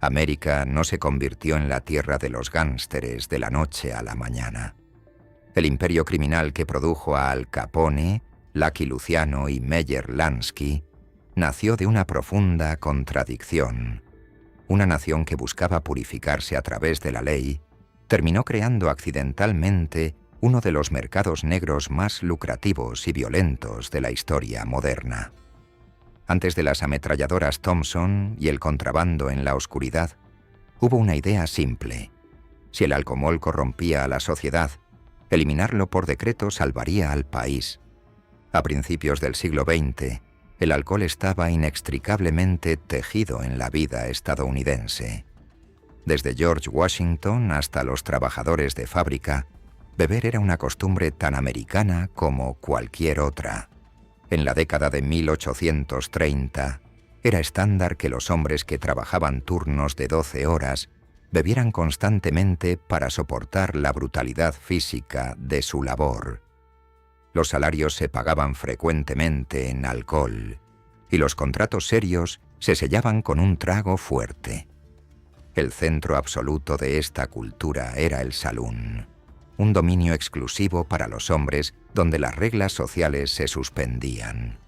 América no se convirtió en la tierra de los gánsteres de la noche a la mañana. El imperio criminal que produjo a Al Capone, Lucky Luciano y Meyer Lansky nació de una profunda contradicción. Una nación que buscaba purificarse a través de la ley terminó creando accidentalmente uno de los mercados negros más lucrativos y violentos de la historia moderna. Antes de las ametralladoras Thompson y el contrabando en la oscuridad, hubo una idea simple. Si el alcohol corrompía a la sociedad, eliminarlo por decreto salvaría al país. A principios del siglo XX, el alcohol estaba inextricablemente tejido en la vida estadounidense. Desde George Washington hasta los trabajadores de fábrica, beber era una costumbre tan americana como cualquier otra. En la década de 1830, era estándar que los hombres que trabajaban turnos de 12 horas bebieran constantemente para soportar la brutalidad física de su labor. Los salarios se pagaban frecuentemente en alcohol y los contratos serios se sellaban con un trago fuerte. El centro absoluto de esta cultura era el salón, un dominio exclusivo para los hombres donde las reglas sociales se suspendían.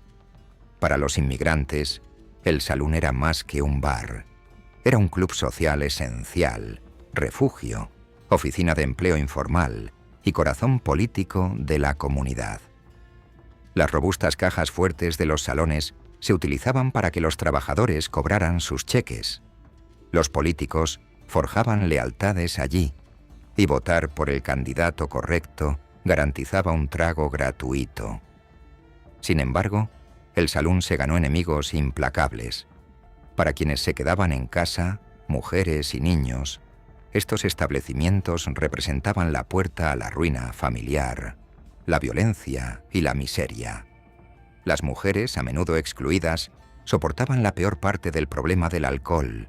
Para los inmigrantes, el salón era más que un bar. Era un club social esencial, refugio, oficina de empleo informal y corazón político de la comunidad. Las robustas cajas fuertes de los salones se utilizaban para que los trabajadores cobraran sus cheques. Los políticos forjaban lealtades allí, y votar por el candidato correcto garantizaba un trago gratuito. Sin embargo, el salón se ganó enemigos implacables. Para quienes se quedaban en casa, mujeres y niños, estos establecimientos representaban la puerta a la ruina familiar, la violencia y la miseria. Las mujeres, a menudo excluidas, soportaban la peor parte del problema del alcohol.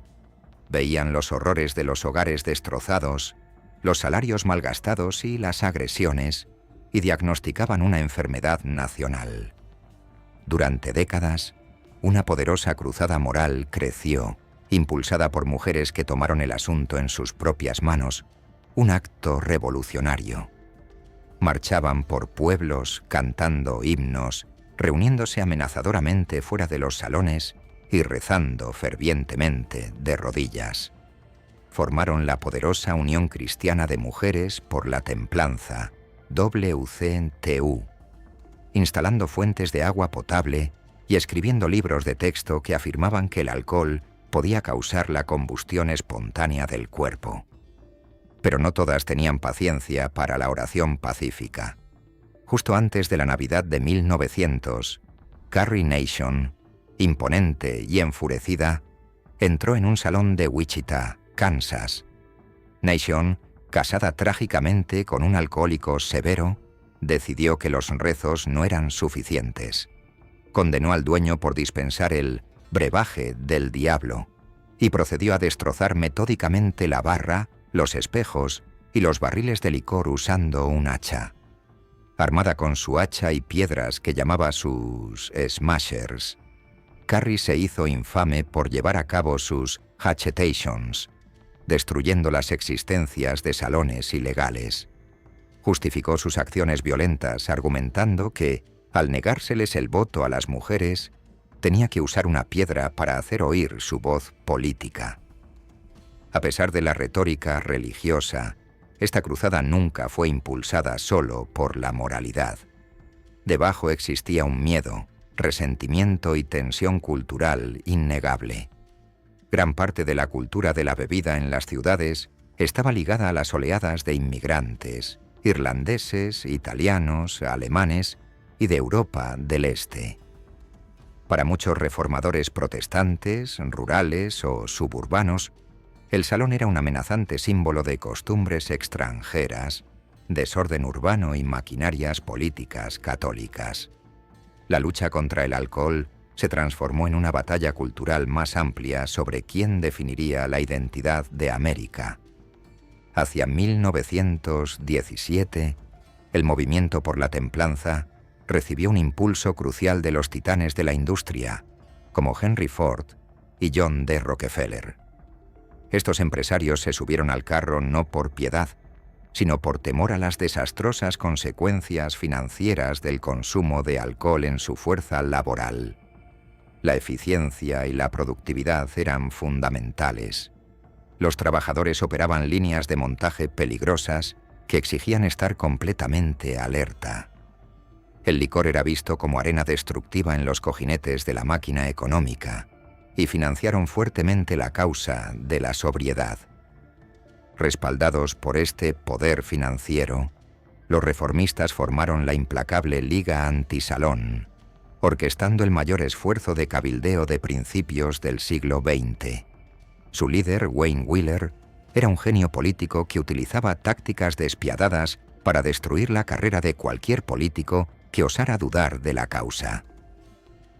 Veían los horrores de los hogares destrozados, los salarios malgastados y las agresiones, y diagnosticaban una enfermedad nacional. Durante décadas, una poderosa cruzada moral creció, impulsada por mujeres que tomaron el asunto en sus propias manos, un acto revolucionario. Marchaban por pueblos cantando himnos, reuniéndose amenazadoramente fuera de los salones y rezando fervientemente de rodillas. Formaron la poderosa Unión Cristiana de Mujeres por la Templanza, WCTU, instalando fuentes de agua potable y escribiendo libros de texto que afirmaban que el alcohol podía causar la combustión espontánea del cuerpo. Pero no todas tenían paciencia para la oración pacífica. Justo antes de la Navidad de 1900, Carrie Nation, imponente y enfurecida, entró en un salón de Wichita, Kansas. Nation, casada trágicamente con un alcohólico severo, decidió que los rezos no eran suficientes. Condenó al dueño por dispensar el brebaje del diablo y procedió a destrozar metódicamente la barra, los espejos y los barriles de licor usando un hacha. Armada con su hacha y piedras que llamaba sus smashers, Carrie se hizo infame por llevar a cabo sus hatchetations, destruyendo las existencias de salones ilegales. Justificó sus acciones violentas argumentando que, al negárseles el voto a las mujeres, tenía que usar una piedra para hacer oír su voz política. A pesar de la retórica religiosa, esta cruzada nunca fue impulsada solo por la moralidad. Debajo existía un miedo, resentimiento y tensión cultural innegable. Gran parte de la cultura de la bebida en las ciudades estaba ligada a las oleadas de inmigrantes, irlandeses, italianos, alemanes y de Europa del Este. Para muchos reformadores protestantes, rurales o suburbanos, el salón era un amenazante símbolo de costumbres extranjeras, desorden urbano y maquinarias políticas católicas. La lucha contra el alcohol se transformó en una batalla cultural más amplia sobre quién definiría la identidad de América. Hacia 1917, el movimiento por la templanza recibió un impulso crucial de los titanes de la industria, como Henry Ford y John D. Rockefeller. Estos empresarios se subieron al carro no por piedad, sino por temor a las desastrosas consecuencias financieras del consumo de alcohol en su fuerza laboral. La eficiencia y la productividad eran fundamentales. Los trabajadores operaban líneas de montaje peligrosas que exigían estar completamente alerta. El licor era visto como arena destructiva en los cojinetes de la máquina económica y financiaron fuertemente la causa de la sobriedad. Respaldados por este poder financiero, los reformistas formaron la implacable Liga Antisalón, orquestando el mayor esfuerzo de cabildeo de principios del siglo XX. Su líder, Wayne Wheeler, era un genio político que utilizaba tácticas despiadadas para destruir la carrera de cualquier político que osara dudar de la causa.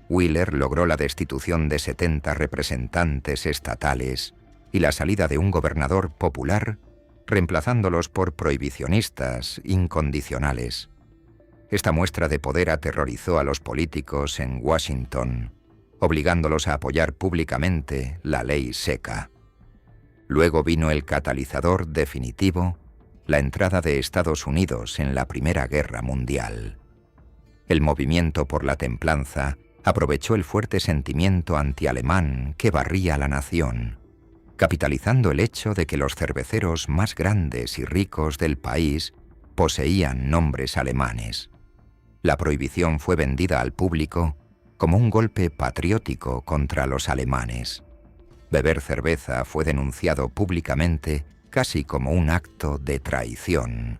Wheeler logró la destitución de 70 representantes estatales y la salida de un gobernador popular, reemplazándolos por prohibicionistas incondicionales. Esta muestra de poder aterrorizó a los políticos en Washington, obligándolos a apoyar públicamente la ley seca. Luego vino el catalizador definitivo, la entrada de Estados Unidos en la Primera Guerra Mundial. El movimiento por la templanza aprovechó el fuerte sentimiento antialemán que barría la nación, capitalizando el hecho de que los cerveceros más grandes y ricos del país poseían nombres alemanes. La prohibición fue vendida al público como un golpe patriótico contra los alemanes. Beber cerveza fue denunciado públicamente casi como un acto de traición.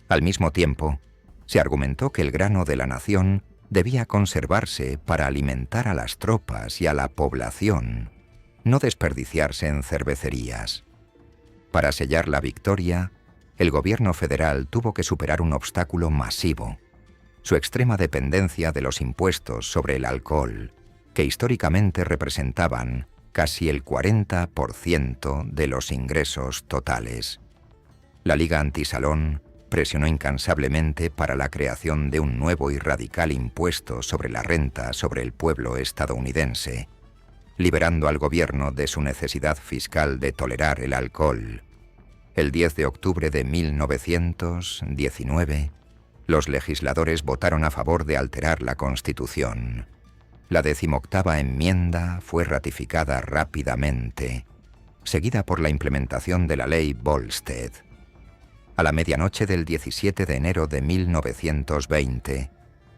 Al mismo tiempo, se argumentó que el grano de la nación debía conservarse para alimentar a las tropas y a la población, no desperdiciarse en cervecerías. Para sellar la victoria, el gobierno federal tuvo que superar un obstáculo masivo: su extrema dependencia de los impuestos sobre el alcohol, que históricamente representaban casi el 40% de los ingresos totales. La Liga Antisalón presionó incansablemente para la creación de un nuevo y radical impuesto sobre la renta sobre el pueblo estadounidense, liberando al gobierno de su necesidad fiscal de tolerar el alcohol. El 10 de octubre de 1919, los legisladores votaron a favor de alterar la Constitución. La 18ª enmienda fue ratificada rápidamente, seguida por la implementación de la ley Volstead. A la medianoche del 17 de enero de 1920,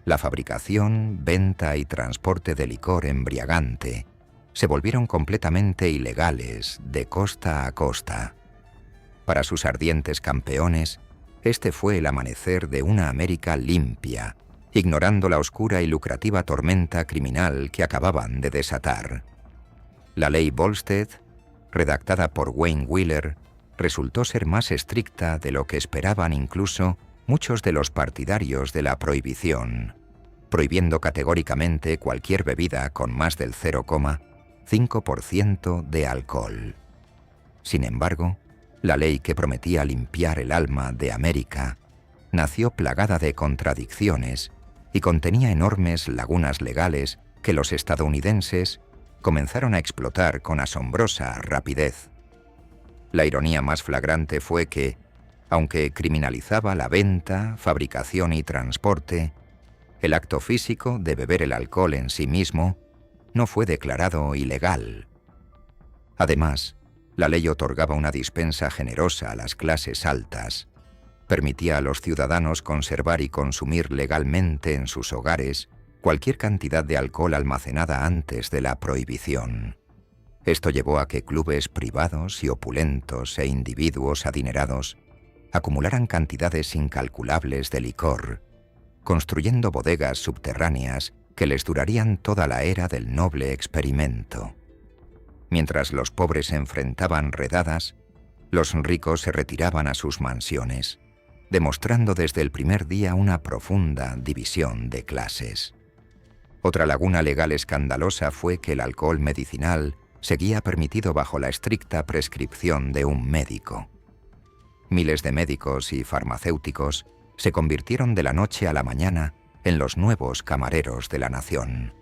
la fabricación, venta y transporte de licor embriagante se volvieron completamente ilegales de costa a costa. Para sus ardientes campeones, este fue el amanecer de una América limpia, ignorando la oscura y lucrativa tormenta criminal que acababan de desatar. La ley Volstead, redactada por Wayne Wheeler, resultó ser más estricta de lo que esperaban incluso muchos de los partidarios de la prohibición, prohibiendo categóricamente cualquier bebida con más del 0,5% de alcohol. Sin embargo, la ley que prometía limpiar el alma de América nació plagada de contradicciones y contenía enormes lagunas legales que los estadounidenses comenzaron a explotar con asombrosa rapidez. La ironía más flagrante fue que, aunque criminalizaba la venta, fabricación y transporte, el acto físico de beber el alcohol en sí mismo no fue declarado ilegal. Además, la ley otorgaba una dispensa generosa a las clases altas, permitía a los ciudadanos conservar y consumir legalmente en sus hogares cualquier cantidad de alcohol almacenada antes de la prohibición. Esto llevó a que clubes privados y opulentos e individuos adinerados acumularan cantidades incalculables de licor, construyendo bodegas subterráneas que les durarían toda la era del noble experimento. Mientras los pobres enfrentaban redadas, los ricos se retiraban a sus mansiones, demostrando desde el primer día una profunda división de clases. Otra laguna legal escandalosa fue que el alcohol medicinal seguía permitido bajo la estricta prescripción de un médico. Miles de médicos y farmacéuticos se convirtieron de la noche a la mañana en los nuevos camareros de la nación.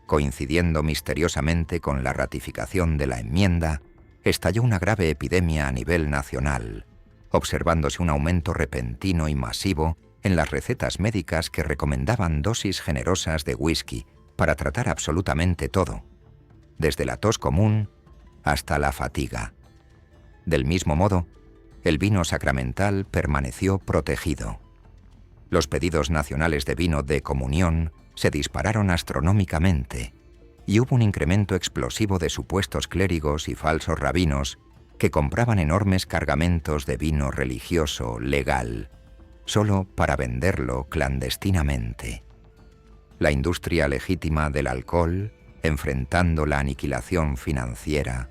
Coincidiendo misteriosamente con la ratificación de la enmienda, estalló una grave epidemia a nivel nacional, observándose un aumento repentino y masivo en las recetas médicas que recomendaban dosis generosas de whisky para tratar absolutamente todo, desde la tos común hasta la fatiga. Del mismo modo, el vino sacramental permaneció protegido. Los pedidos nacionales de vino de comunión se dispararon astronómicamente y hubo un incremento explosivo de supuestos clérigos y falsos rabinos que compraban enormes cargamentos de vino religioso legal, solo para venderlo clandestinamente. La industria legítima del alcohol, enfrentando la aniquilación financiera,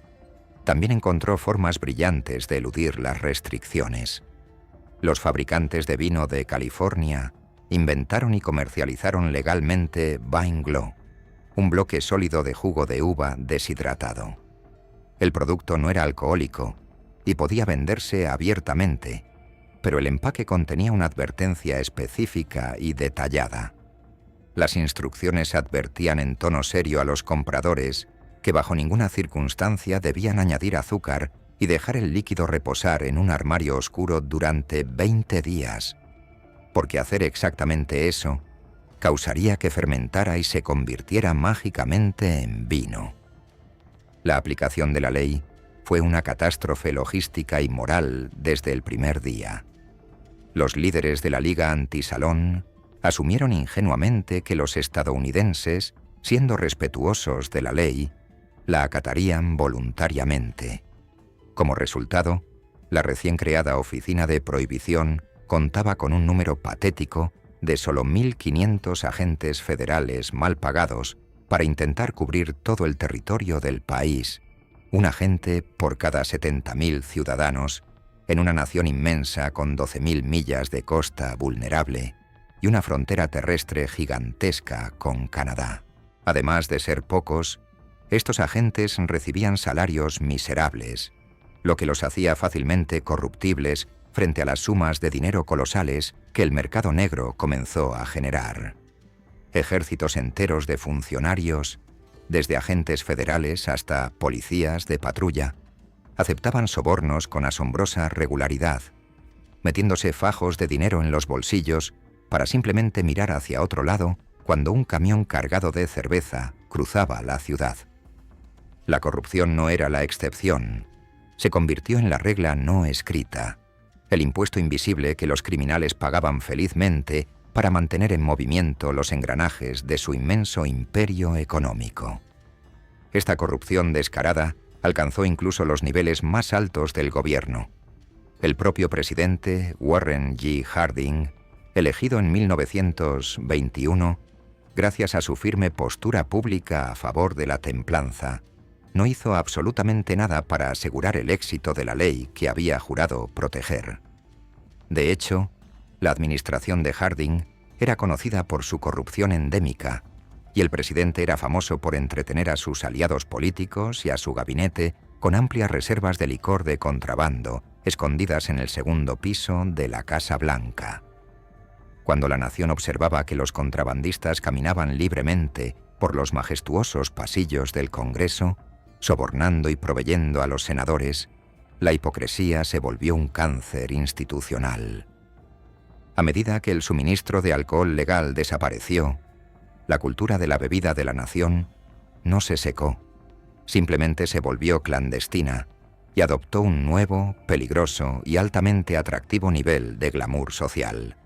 también encontró formas brillantes de eludir las restricciones. Los fabricantes de vino de California inventaron y comercializaron legalmente Vine Glow, un bloque sólido de jugo de uva deshidratado. El producto no era alcohólico y podía venderse abiertamente, pero el empaque contenía una advertencia específica y detallada. Las instrucciones advertían en tono serio a los compradores que bajo ninguna circunstancia debían añadir azúcar y dejar el líquido reposar en un armario oscuro durante 20 días, porque hacer exactamente eso causaría que fermentara y se convirtiera mágicamente en vino. La aplicación de la ley fue una catástrofe logística y moral desde el primer día. Los líderes de la Liga Antisalón asumieron ingenuamente que los estadounidenses, siendo respetuosos de la ley, la acatarían voluntariamente. Como resultado, la recién creada Oficina de Prohibición contaba con un número patético de solo 1.500 agentes federales mal pagados para intentar cubrir todo el territorio del país, un agente por cada 70.000 ciudadanos, en una nación inmensa con 12.000 millas de costa vulnerable y una frontera terrestre gigantesca con Canadá. Además de ser pocos, estos agentes recibían salarios miserables, lo que los hacía fácilmente corruptibles frente a las sumas de dinero colosales que el mercado negro comenzó a generar. Ejércitos enteros de funcionarios, desde agentes federales hasta policías de patrulla, aceptaban sobornos con asombrosa regularidad, metiéndose fajos de dinero en los bolsillos para simplemente mirar hacia otro lado cuando un camión cargado de cerveza cruzaba la ciudad. La corrupción no era la excepción, se convirtió en la regla no escrita, el impuesto invisible que los criminales pagaban felizmente para mantener en movimiento los engranajes de su inmenso imperio económico. Esta corrupción descarada alcanzó incluso los niveles más altos del gobierno. El propio presidente Warren G. Harding, elegido en 1921, gracias a su firme postura pública a favor de la templanza, no hizo absolutamente nada para asegurar el éxito de la ley que había jurado proteger. De hecho, la administración de Harding era conocida por su corrupción endémica, y el presidente era famoso por entretener a sus aliados políticos y a su gabinete con amplias reservas de licor de contrabando, escondidas en el segundo piso de la Casa Blanca. Cuando la nación observaba que los contrabandistas caminaban libremente por los majestuosos pasillos del Congreso, sobornando y proveyendo a los senadores, la hipocresía se volvió un cáncer institucional. A medida que el suministro de alcohol legal desapareció, la cultura de la bebida de la nación no se secó, simplemente se volvió clandestina y adoptó un nuevo, peligroso y altamente atractivo nivel de glamour social.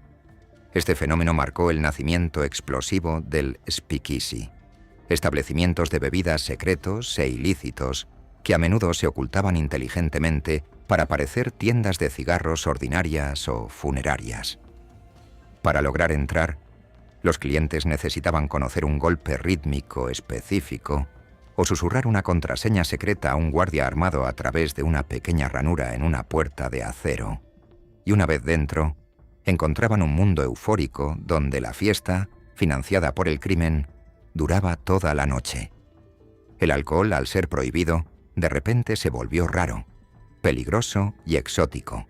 Este fenómeno marcó el nacimiento explosivo del speakeasy, establecimientos de bebidas secretos e ilícitos que a menudo se ocultaban inteligentemente para parecer tiendas de cigarros ordinarias o funerarias. Para lograr entrar, los clientes necesitaban conocer un golpe rítmico específico o susurrar una contraseña secreta a un guardia armado a través de una pequeña ranura en una puerta de acero. Y una vez dentro, encontraban un mundo eufórico donde la fiesta, financiada por el crimen, duraba toda la noche. El alcohol, al ser prohibido, de repente se volvió raro, peligroso y exótico,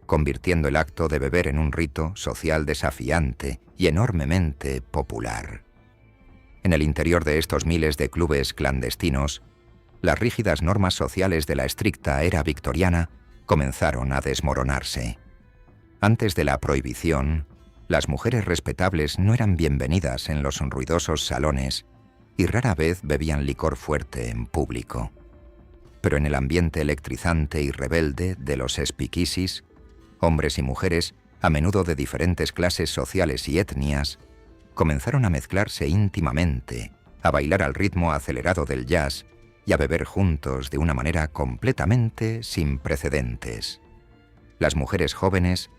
convirtiendo el acto de beber en un rito social desafiante y enormemente popular. En el interior de estos miles de clubes clandestinos, las rígidas normas sociales de la estricta era victoriana comenzaron a desmoronarse. Antes de la prohibición, las mujeres respetables no eran bienvenidas en los ruidosos salones y rara vez bebían licor fuerte en público. Pero en el ambiente electrizante y rebelde de los speakeasies, hombres y mujeres, a menudo de diferentes clases sociales y etnias, comenzaron a mezclarse íntimamente, a bailar al ritmo acelerado del jazz y a beber juntos de una manera completamente sin precedentes. Las mujeres jóvenes,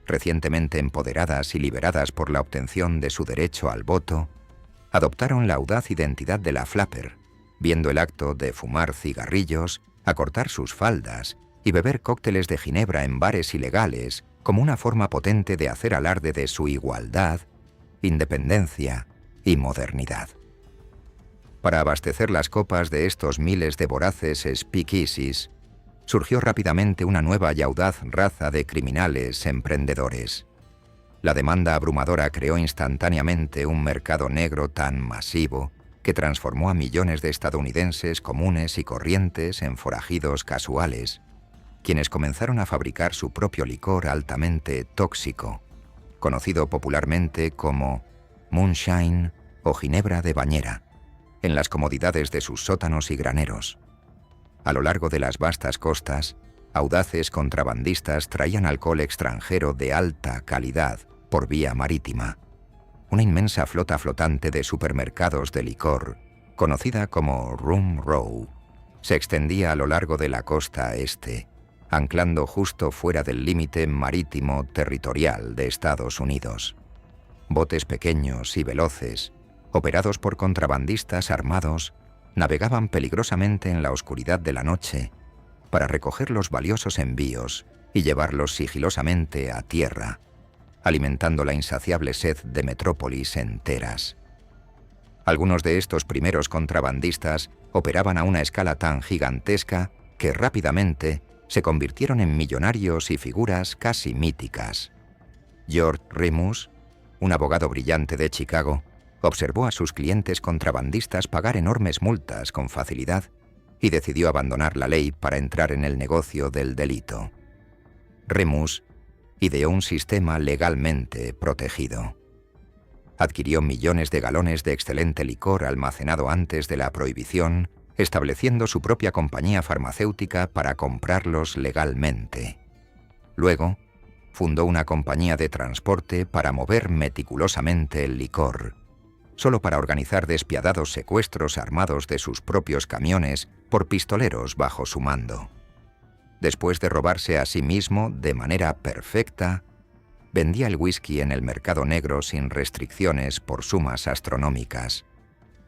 recientemente empoderadas y liberadas por la obtención de su derecho al voto, adoptaron la audaz identidad de la flapper, viendo el acto de fumar cigarrillos, acortar sus faldas y beber cócteles de ginebra en bares ilegales como una forma potente de hacer alarde de su igualdad, independencia y modernidad. Para abastecer las copas de estos miles de voraces speakeasies, surgió rápidamente una nueva y audaz raza de criminales emprendedores. La demanda abrumadora creó instantáneamente un mercado negro tan masivo que transformó a millones de estadounidenses comunes y corrientes en forajidos casuales, quienes comenzaron a fabricar su propio licor altamente tóxico, conocido popularmente como moonshine o ginebra de bañera, en las comodidades de sus sótanos y graneros. A lo largo de las vastas costas, audaces contrabandistas traían alcohol extranjero de alta calidad por vía marítima. Una inmensa flota flotante de supermercados de licor, conocida como Rum Row, se extendía a lo largo de la costa este, anclando justo fuera del límite marítimo territorial de Estados Unidos. Botes pequeños y veloces, operados por contrabandistas armados, navegaban peligrosamente en la oscuridad de la noche para recoger los valiosos envíos y llevarlos sigilosamente a tierra, alimentando la insaciable sed de metrópolis enteras. Algunos de estos primeros contrabandistas operaban a una escala tan gigantesca que rápidamente se convirtieron en millonarios y figuras casi míticas. George Remus, un abogado brillante de Chicago, observó a sus clientes contrabandistas pagar enormes multas con facilidad y decidió abandonar la ley para entrar en el negocio del delito. Remus ideó un sistema legalmente protegido. Adquirió millones de galones de excelente licor almacenado antes de la prohibición, estableciendo su propia compañía farmacéutica para comprarlos legalmente. Luego, fundó una compañía de transporte para mover meticulosamente el licor, solo para organizar despiadados secuestros armados de sus propios camiones por pistoleros bajo su mando. Después de robarse a sí mismo de manera perfecta, vendía el whisky en el mercado negro sin restricciones por sumas astronómicas,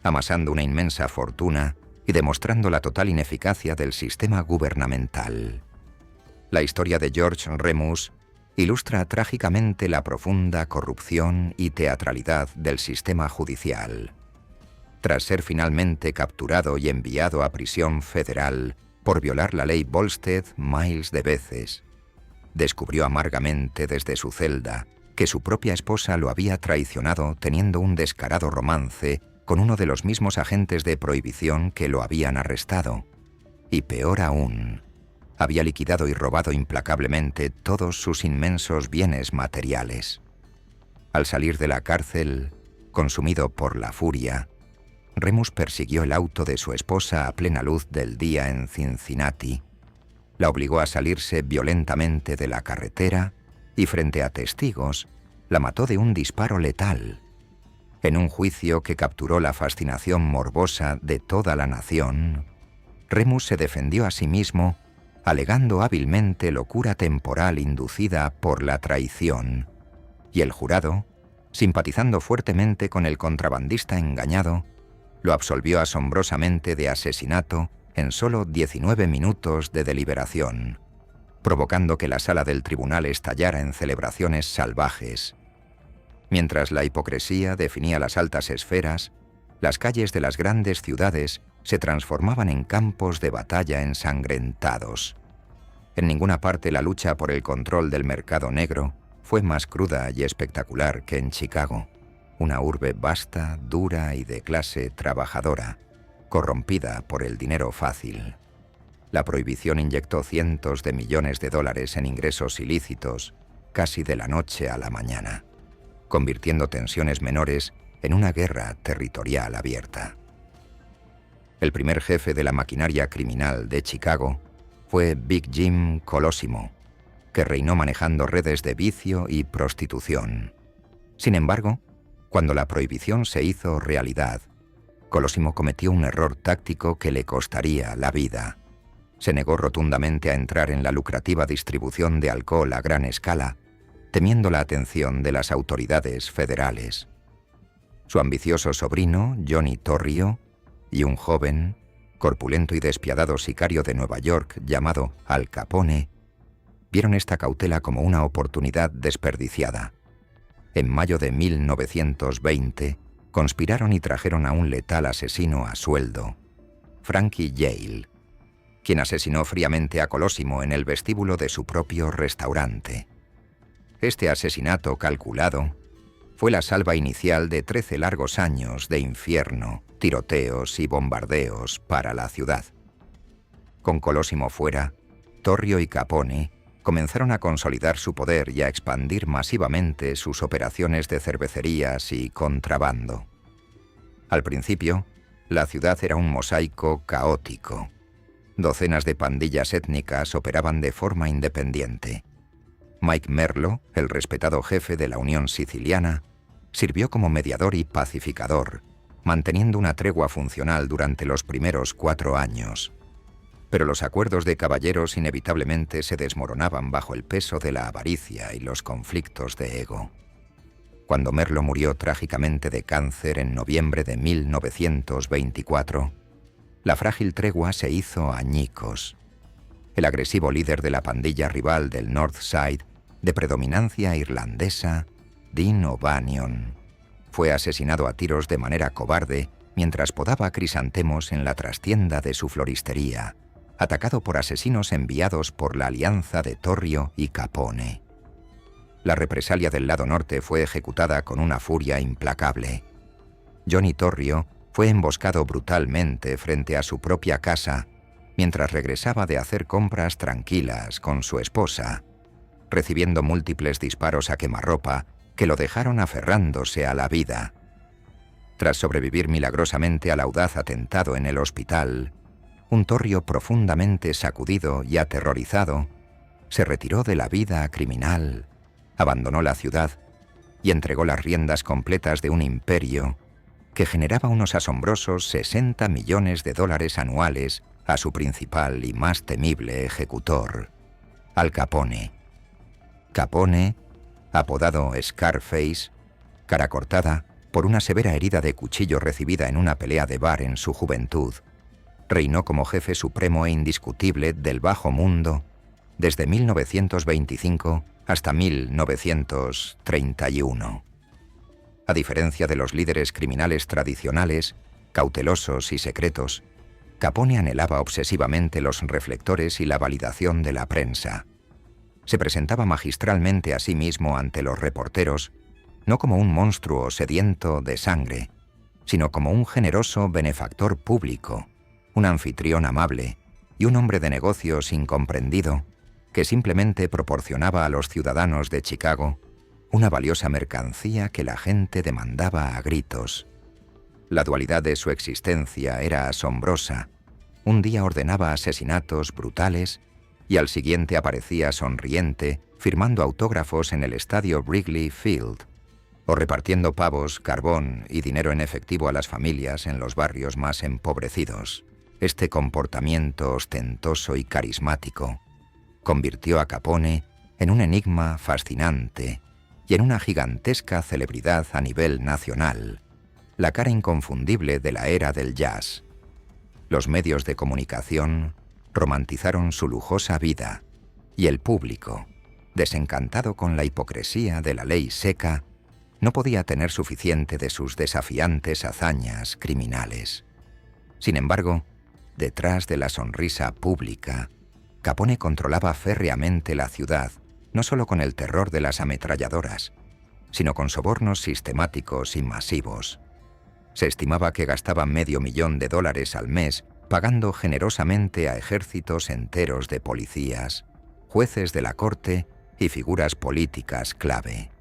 amasando una inmensa fortuna y demostrando la total ineficacia del sistema gubernamental. La historia de George Remus ilustra trágicamente la profunda corrupción y teatralidad del sistema judicial. Tras ser finalmente capturado y enviado a prisión federal por violar la ley Volstead miles de veces, descubrió amargamente desde su celda que su propia esposa lo había traicionado teniendo un descarado romance con uno de los mismos agentes de prohibición que lo habían arrestado. Y peor aún, había liquidado y robado implacablemente todos sus inmensos bienes materiales. Al salir de la cárcel, consumido por la furia, Remus persiguió el auto de su esposa a plena luz del día en Cincinnati, la obligó a salirse violentamente de la carretera y, frente a testigos, la mató de un disparo letal. En un juicio que capturó la fascinación morbosa de toda la nación, Remus se defendió a sí mismo alegando hábilmente locura temporal inducida por la traición, y el jurado, simpatizando fuertemente con el contrabandista engañado, lo absolvió asombrosamente de asesinato en solo 19 minutos de deliberación, provocando que la sala del tribunal estallara en celebraciones salvajes. Mientras la hipocresía definía las altas esferas, las calles de las grandes ciudades se transformaban en campos de batalla ensangrentados. En ninguna parte la lucha por el control del mercado negro fue más cruda y espectacular que en Chicago, una urbe vasta, dura y de clase trabajadora, corrompida por el dinero fácil. La prohibición inyectó cientos de millones de dólares en ingresos ilícitos, casi de la noche a la mañana, convirtiendo tensiones menores en una guerra territorial abierta. El primer jefe de la maquinaria criminal de Chicago fue Big Jim Colosimo, que reinó manejando redes de vicio y prostitución. Sin embargo, cuando la prohibición se hizo realidad, Colosimo cometió un error táctico que le costaría la vida. Se negó rotundamente a entrar en la lucrativa distribución de alcohol a gran escala, temiendo la atención de las autoridades federales. Su ambicioso sobrino, Johnny Torrio, y un joven, corpulento y despiadado sicario de Nueva York llamado Al Capone, vieron esta cautela como una oportunidad desperdiciada. En mayo de 1920, conspiraron y trajeron a un letal asesino a sueldo, Frankie Yale, quien asesinó fríamente a Colosimo en el vestíbulo de su propio restaurante. Este asesinato calculado fue la salva inicial de 13 largos años de infierno, tiroteos y bombardeos para la ciudad. Con Colosimo fuera, Torrio y Capone comenzaron a consolidar su poder y a expandir masivamente sus operaciones de cervecerías y contrabando. Al principio, la ciudad era un mosaico caótico. Docenas de pandillas étnicas operaban de forma independiente. Mike Merlo, el respetado jefe de la Unión Siciliana, sirvió como mediador y pacificador, manteniendo una tregua funcional durante los primeros 4 años. Pero los acuerdos de caballeros inevitablemente se desmoronaban bajo el peso de la avaricia y los conflictos de ego. Cuando Merlo murió trágicamente de cáncer en noviembre de 1924, la frágil tregua se hizo añicos. El agresivo líder de la pandilla rival del North Side, de predominancia irlandesa, Dean O'Banion, fue asesinado a tiros de manera cobarde mientras podaba crisantemos en la trastienda de su floristería, atacado por asesinos enviados por la alianza de Torrio y Capone. La represalia del lado norte fue ejecutada con una furia implacable. Johnny Torrio fue emboscado brutalmente frente a su propia casa mientras regresaba de hacer compras tranquilas con su esposa, recibiendo múltiples disparos a quemarropa que lo dejaron aferrándose a la vida. Tras sobrevivir milagrosamente al audaz atentado en el hospital, un Torrio profundamente sacudido y aterrorizado se retiró de la vida criminal, abandonó la ciudad y entregó las riendas completas de un imperio que generaba unos asombrosos 60 millones de dólares anuales a su principal y más temible ejecutor, Al Capone. Capone, apodado Scarface, cara cortada por una severa herida de cuchillo recibida en una pelea de bar en su juventud, reinó como jefe supremo e indiscutible del bajo mundo desde 1925 hasta 1931. A diferencia de los líderes criminales tradicionales, cautelosos y secretos, Capone anhelaba obsesivamente los reflectores y la validación de la prensa. Se presentaba magistralmente a sí mismo ante los reporteros, no como un monstruo sediento de sangre, sino como un generoso benefactor público, un anfitrión amable y un hombre de negocios incomprendido que simplemente proporcionaba a los ciudadanos de Chicago una valiosa mercancía que la gente demandaba a gritos. La dualidad de su existencia era asombrosa. Un día ordenaba asesinatos brutales y al siguiente aparecía sonriente, firmando autógrafos en el estadio Wrigley Field, o repartiendo pavos, carbón y dinero en efectivo a las familias en los barrios más empobrecidos. Este comportamiento ostentoso y carismático convirtió a Capone en un enigma fascinante y en una gigantesca celebridad a nivel nacional, la cara inconfundible de la era del jazz. Los medios de comunicación romantizaron su lujosa vida y el público, desencantado con la hipocresía de la ley seca, no podía tener suficiente de sus desafiantes hazañas criminales. Sin embargo, detrás de la sonrisa pública, Capone controlaba férreamente la ciudad, no solo con el terror de las ametralladoras, sino con sobornos sistemáticos y masivos. Se estimaba que gastaba $500,000 al mes pagando generosamente a ejércitos enteros de policías, jueces de la corte y figuras políticas clave.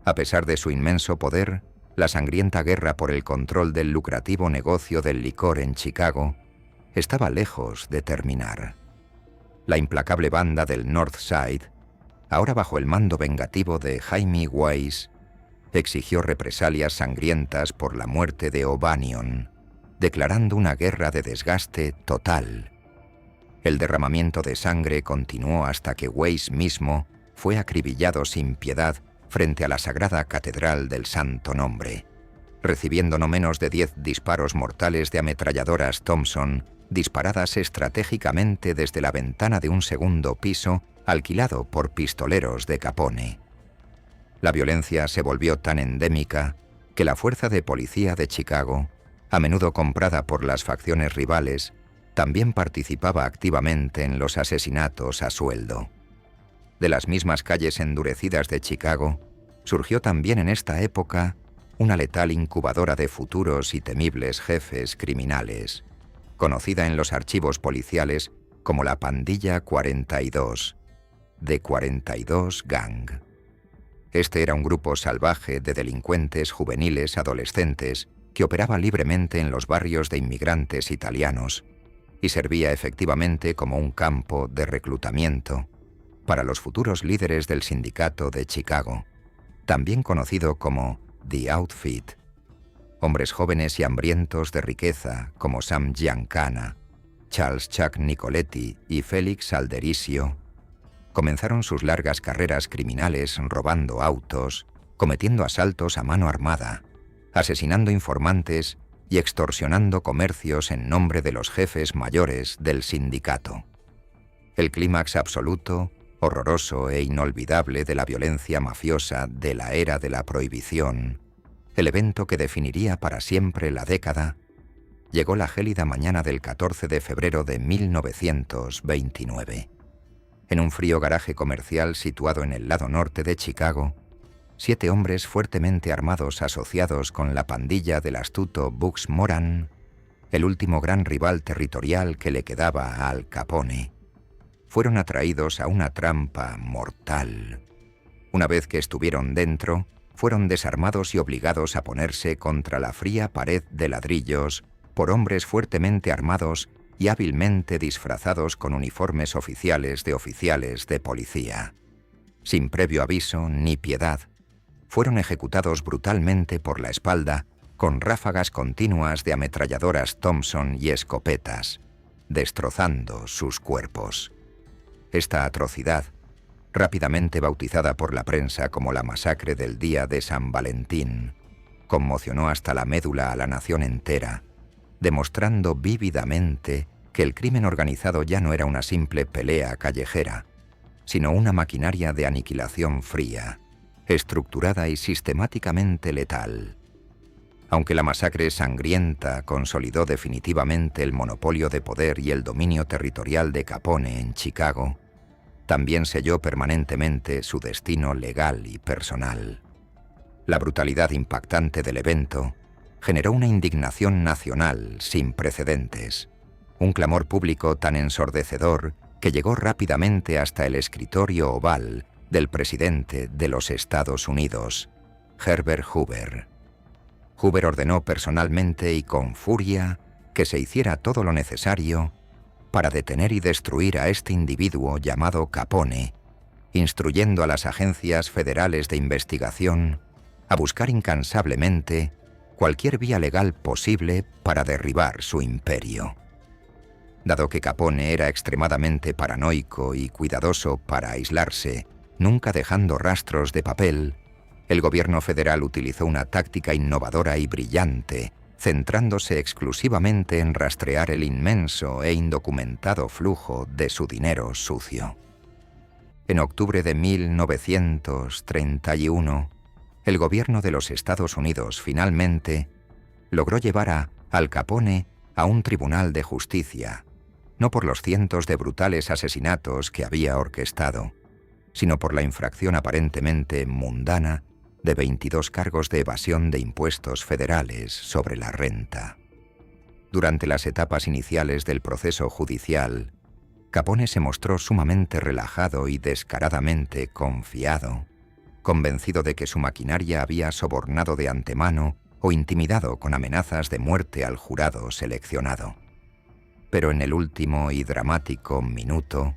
A pesar de su inmenso poder, la sangrienta guerra por el control del lucrativo negocio del licor en Chicago estaba lejos de terminar. La implacable banda del North Side, ahora bajo el mando vengativo de Jaime Wise, exigió represalias sangrientas por la muerte de O'Banion, declarando una guerra de desgaste total. El derramamiento de sangre continuó hasta que Wise mismo fue acribillado sin piedad frente a la sagrada Catedral del Santo Nombre, recibiendo no menos de 10 disparos mortales de ametralladoras Thompson disparadas estratégicamente desde la ventana de un segundo piso alquilado por pistoleros de Capone. La violencia se volvió tan endémica que la fuerza de policía de Chicago, a menudo comprada por las facciones rivales, también participaba activamente en los asesinatos a sueldo. De las mismas calles endurecidas de Chicago, surgió también en esta época una letal incubadora de futuros y temibles jefes criminales, conocida en los archivos policiales como la Pandilla 42, de 42 Gang. Este era un grupo salvaje de delincuentes juveniles adolescentes que operaba libremente en los barrios de inmigrantes italianos y servía efectivamente como un campo de reclutamiento para los futuros líderes del sindicato de Chicago, también conocido como The Outfit. Hombres jóvenes y hambrientos de riqueza como Sam Giancana, Charles Chuck Nicoletti y Félix Alderisio comenzaron sus largas carreras criminales robando autos, cometiendo asaltos a mano armada, asesinando informantes y extorsionando comercios en nombre de los jefes mayores del sindicato. El clímax absoluto, horroroso e inolvidable de la violencia mafiosa de la era de la prohibición, el evento que definiría para siempre la década, llegó la gélida mañana del 14 de febrero de 1929. En un frío garaje comercial situado en el lado norte de Chicago, 7 hombres fuertemente armados asociados con la pandilla del astuto Bugs Moran, el último gran rival territorial que le quedaba a Al Capone, fueron atraídos a una trampa mortal. Una vez que estuvieron dentro, fueron desarmados y obligados a ponerse contra la fría pared de ladrillos por hombres fuertemente armados y hábilmente disfrazados con uniformes oficiales de policía. Sin previo aviso ni piedad, fueron ejecutados brutalmente por la espalda con ráfagas continuas de ametralladoras Thompson y escopetas, destrozando sus cuerpos. Esta atrocidad, rápidamente bautizada por la prensa como la masacre del día de San Valentín, conmocionó hasta la médula a la nación entera, demostrando vívidamente que el crimen organizado ya no era una simple pelea callejera, sino una maquinaria de aniquilación fría, estructurada y sistemáticamente letal. Aunque la masacre sangrienta consolidó definitivamente el monopolio de poder y el dominio territorial de Capone en Chicago, también selló permanentemente su destino legal y personal. La brutalidad impactante del evento generó una indignación nacional sin precedentes, un clamor público tan ensordecedor que llegó rápidamente hasta el escritorio oval del presidente de los Estados Unidos, Herbert Hoover. Hoover ordenó personalmente y con furia que se hiciera todo lo necesario para detener y destruir a este individuo llamado Capone, instruyendo a las agencias federales de investigación a buscar incansablemente cualquier vía legal posible para derribar su imperio. Dado que Capone era extremadamente paranoico y cuidadoso para aislarse, nunca dejando rastros de papel, el gobierno federal utilizó una táctica innovadora y brillante, centrándose exclusivamente en rastrear el inmenso e indocumentado flujo de su dinero sucio. En octubre de 1931, el gobierno de los Estados Unidos finalmente logró llevar a Al Capone a un tribunal de justicia, no por los cientos de brutales asesinatos que había orquestado, sino por la infracción aparentemente mundana de 22 cargos de evasión de impuestos federales sobre la renta. Durante las etapas iniciales del proceso judicial, Capone se mostró sumamente relajado y descaradamente confiado, convencido de que su maquinaria había sobornado de antemano o intimidado con amenazas de muerte al jurado seleccionado. Pero en el último y dramático minuto,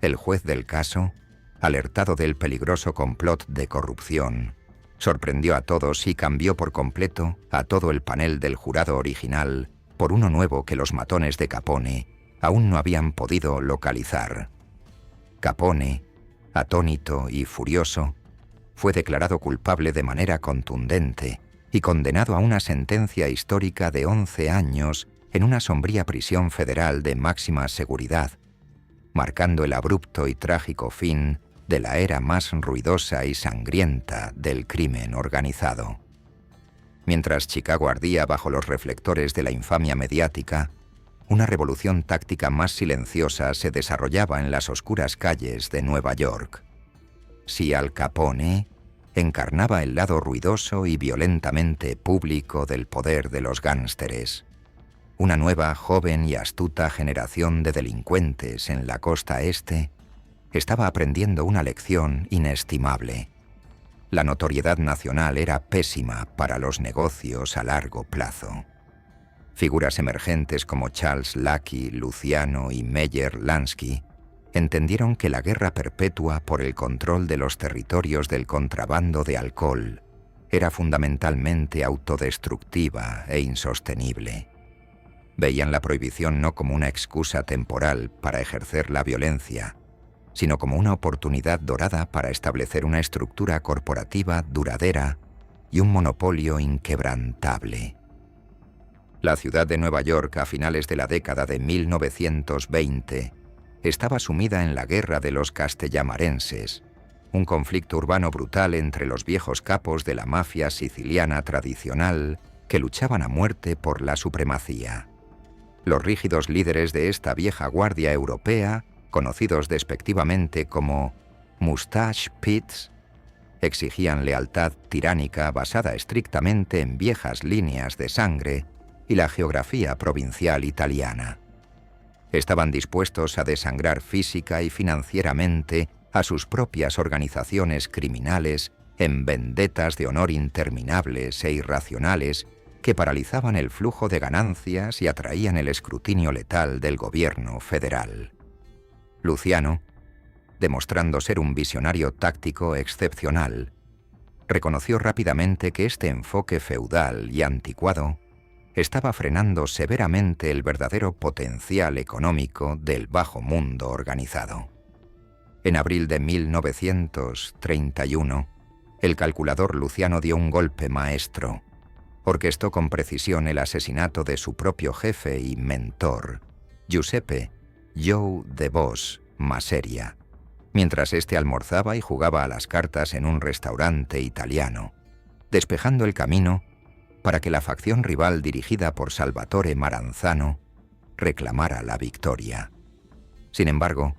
el juez del caso, alertado del peligroso complot de corrupción, sorprendió a todos y cambió por completo a todo el panel del jurado original por uno nuevo que los matones de Capone aún no habían podido localizar. Capone, atónito y furioso, fue declarado culpable de manera contundente y condenado a una sentencia histórica de 11 años en una sombría prisión federal de máxima seguridad, marcando el abrupto y trágico fin de la era más ruidosa y sangrienta del crimen organizado. Mientras Chicago ardía bajo los reflectores de la infamia mediática, una revolución táctica más silenciosa se desarrollaba en las oscuras calles de Nueva York. Si Al Capone encarnaba el lado ruidoso y violentamente público del poder de los gánsteres, una nueva, joven y astuta generación de delincuentes en la costa este estaba aprendiendo una lección inestimable. La notoriedad nacional era pésima para los negocios a largo plazo. Figuras emergentes como Charles Lackey, Luciano y Meyer Lansky entendieron que la guerra perpetua por el control de los territorios del contrabando de alcohol era fundamentalmente autodestructiva e insostenible. Veían la prohibición no como una excusa temporal para ejercer la violencia, sino como una oportunidad dorada para establecer una estructura corporativa duradera y un monopolio inquebrantable. La ciudad de Nueva York a finales de la década de 1920 estaba sumida en la guerra de los castellamarenses, un conflicto urbano brutal entre los viejos capos de la mafia siciliana tradicional que luchaban a muerte por la supremacía. Los rígidos líderes de esta vieja guardia europea, conocidos despectivamente como Mustache Pits, exigían lealtad tiránica basada estrictamente en viejas líneas de sangre y la geografía provincial italiana. Estaban dispuestos a desangrar física y financieramente a sus propias organizaciones criminales en vendetas de honor interminables e irracionales que paralizaban el flujo de ganancias y atraían el escrutinio letal del gobierno federal. Luciano, demostrando ser un visionario táctico excepcional, reconoció rápidamente que este enfoque feudal y anticuado estaba frenando severamente el verdadero potencial económico del bajo mundo organizado. En abril de 1931, el calculador Luciano dio un golpe maestro. Orquestó con precisión el asesinato de su propio jefe y mentor, Giuseppe Joe de Vos Maseria, mientras éste almorzaba y jugaba a las cartas en un restaurante italiano, despejando el camino para que la facción rival dirigida por Salvatore Maranzano reclamara la victoria. Sin embargo,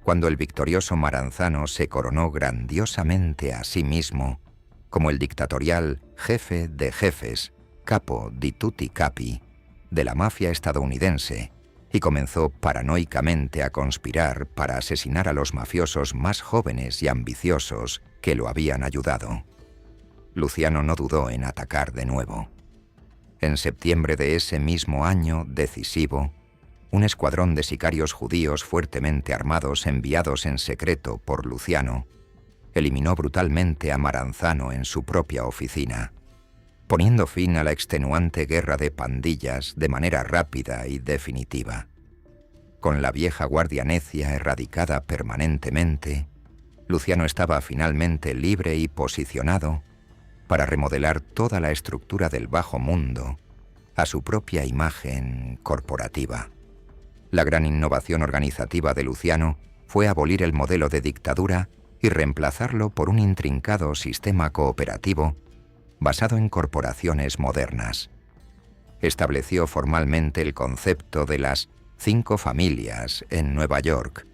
cuando el victorioso Maranzano se coronó grandiosamente a sí mismo como el dictatorial jefe de jefes, capo di tutti capi, de la mafia estadounidense, y comenzó paranoicamente a conspirar para asesinar a los mafiosos más jóvenes y ambiciosos que lo habían ayudado, Luciano no dudó en atacar de nuevo. En septiembre de ese mismo año decisivo, un escuadrón de sicarios judíos fuertemente armados enviados en secreto por Luciano eliminó brutalmente a Maranzano en su propia oficina, poniendo fin a la extenuante guerra de pandillas de manera rápida y definitiva. Con la vieja guardia necia erradicada permanentemente, Luciano estaba finalmente libre y posicionado para remodelar toda la estructura del bajo mundo a su propia imagen corporativa. La gran innovación organizativa de Luciano fue abolir el modelo de dictadura y reemplazarlo por un intrincado sistema cooperativo basado en corporaciones modernas. Estableció formalmente el concepto de las 5 familias en Nueva York,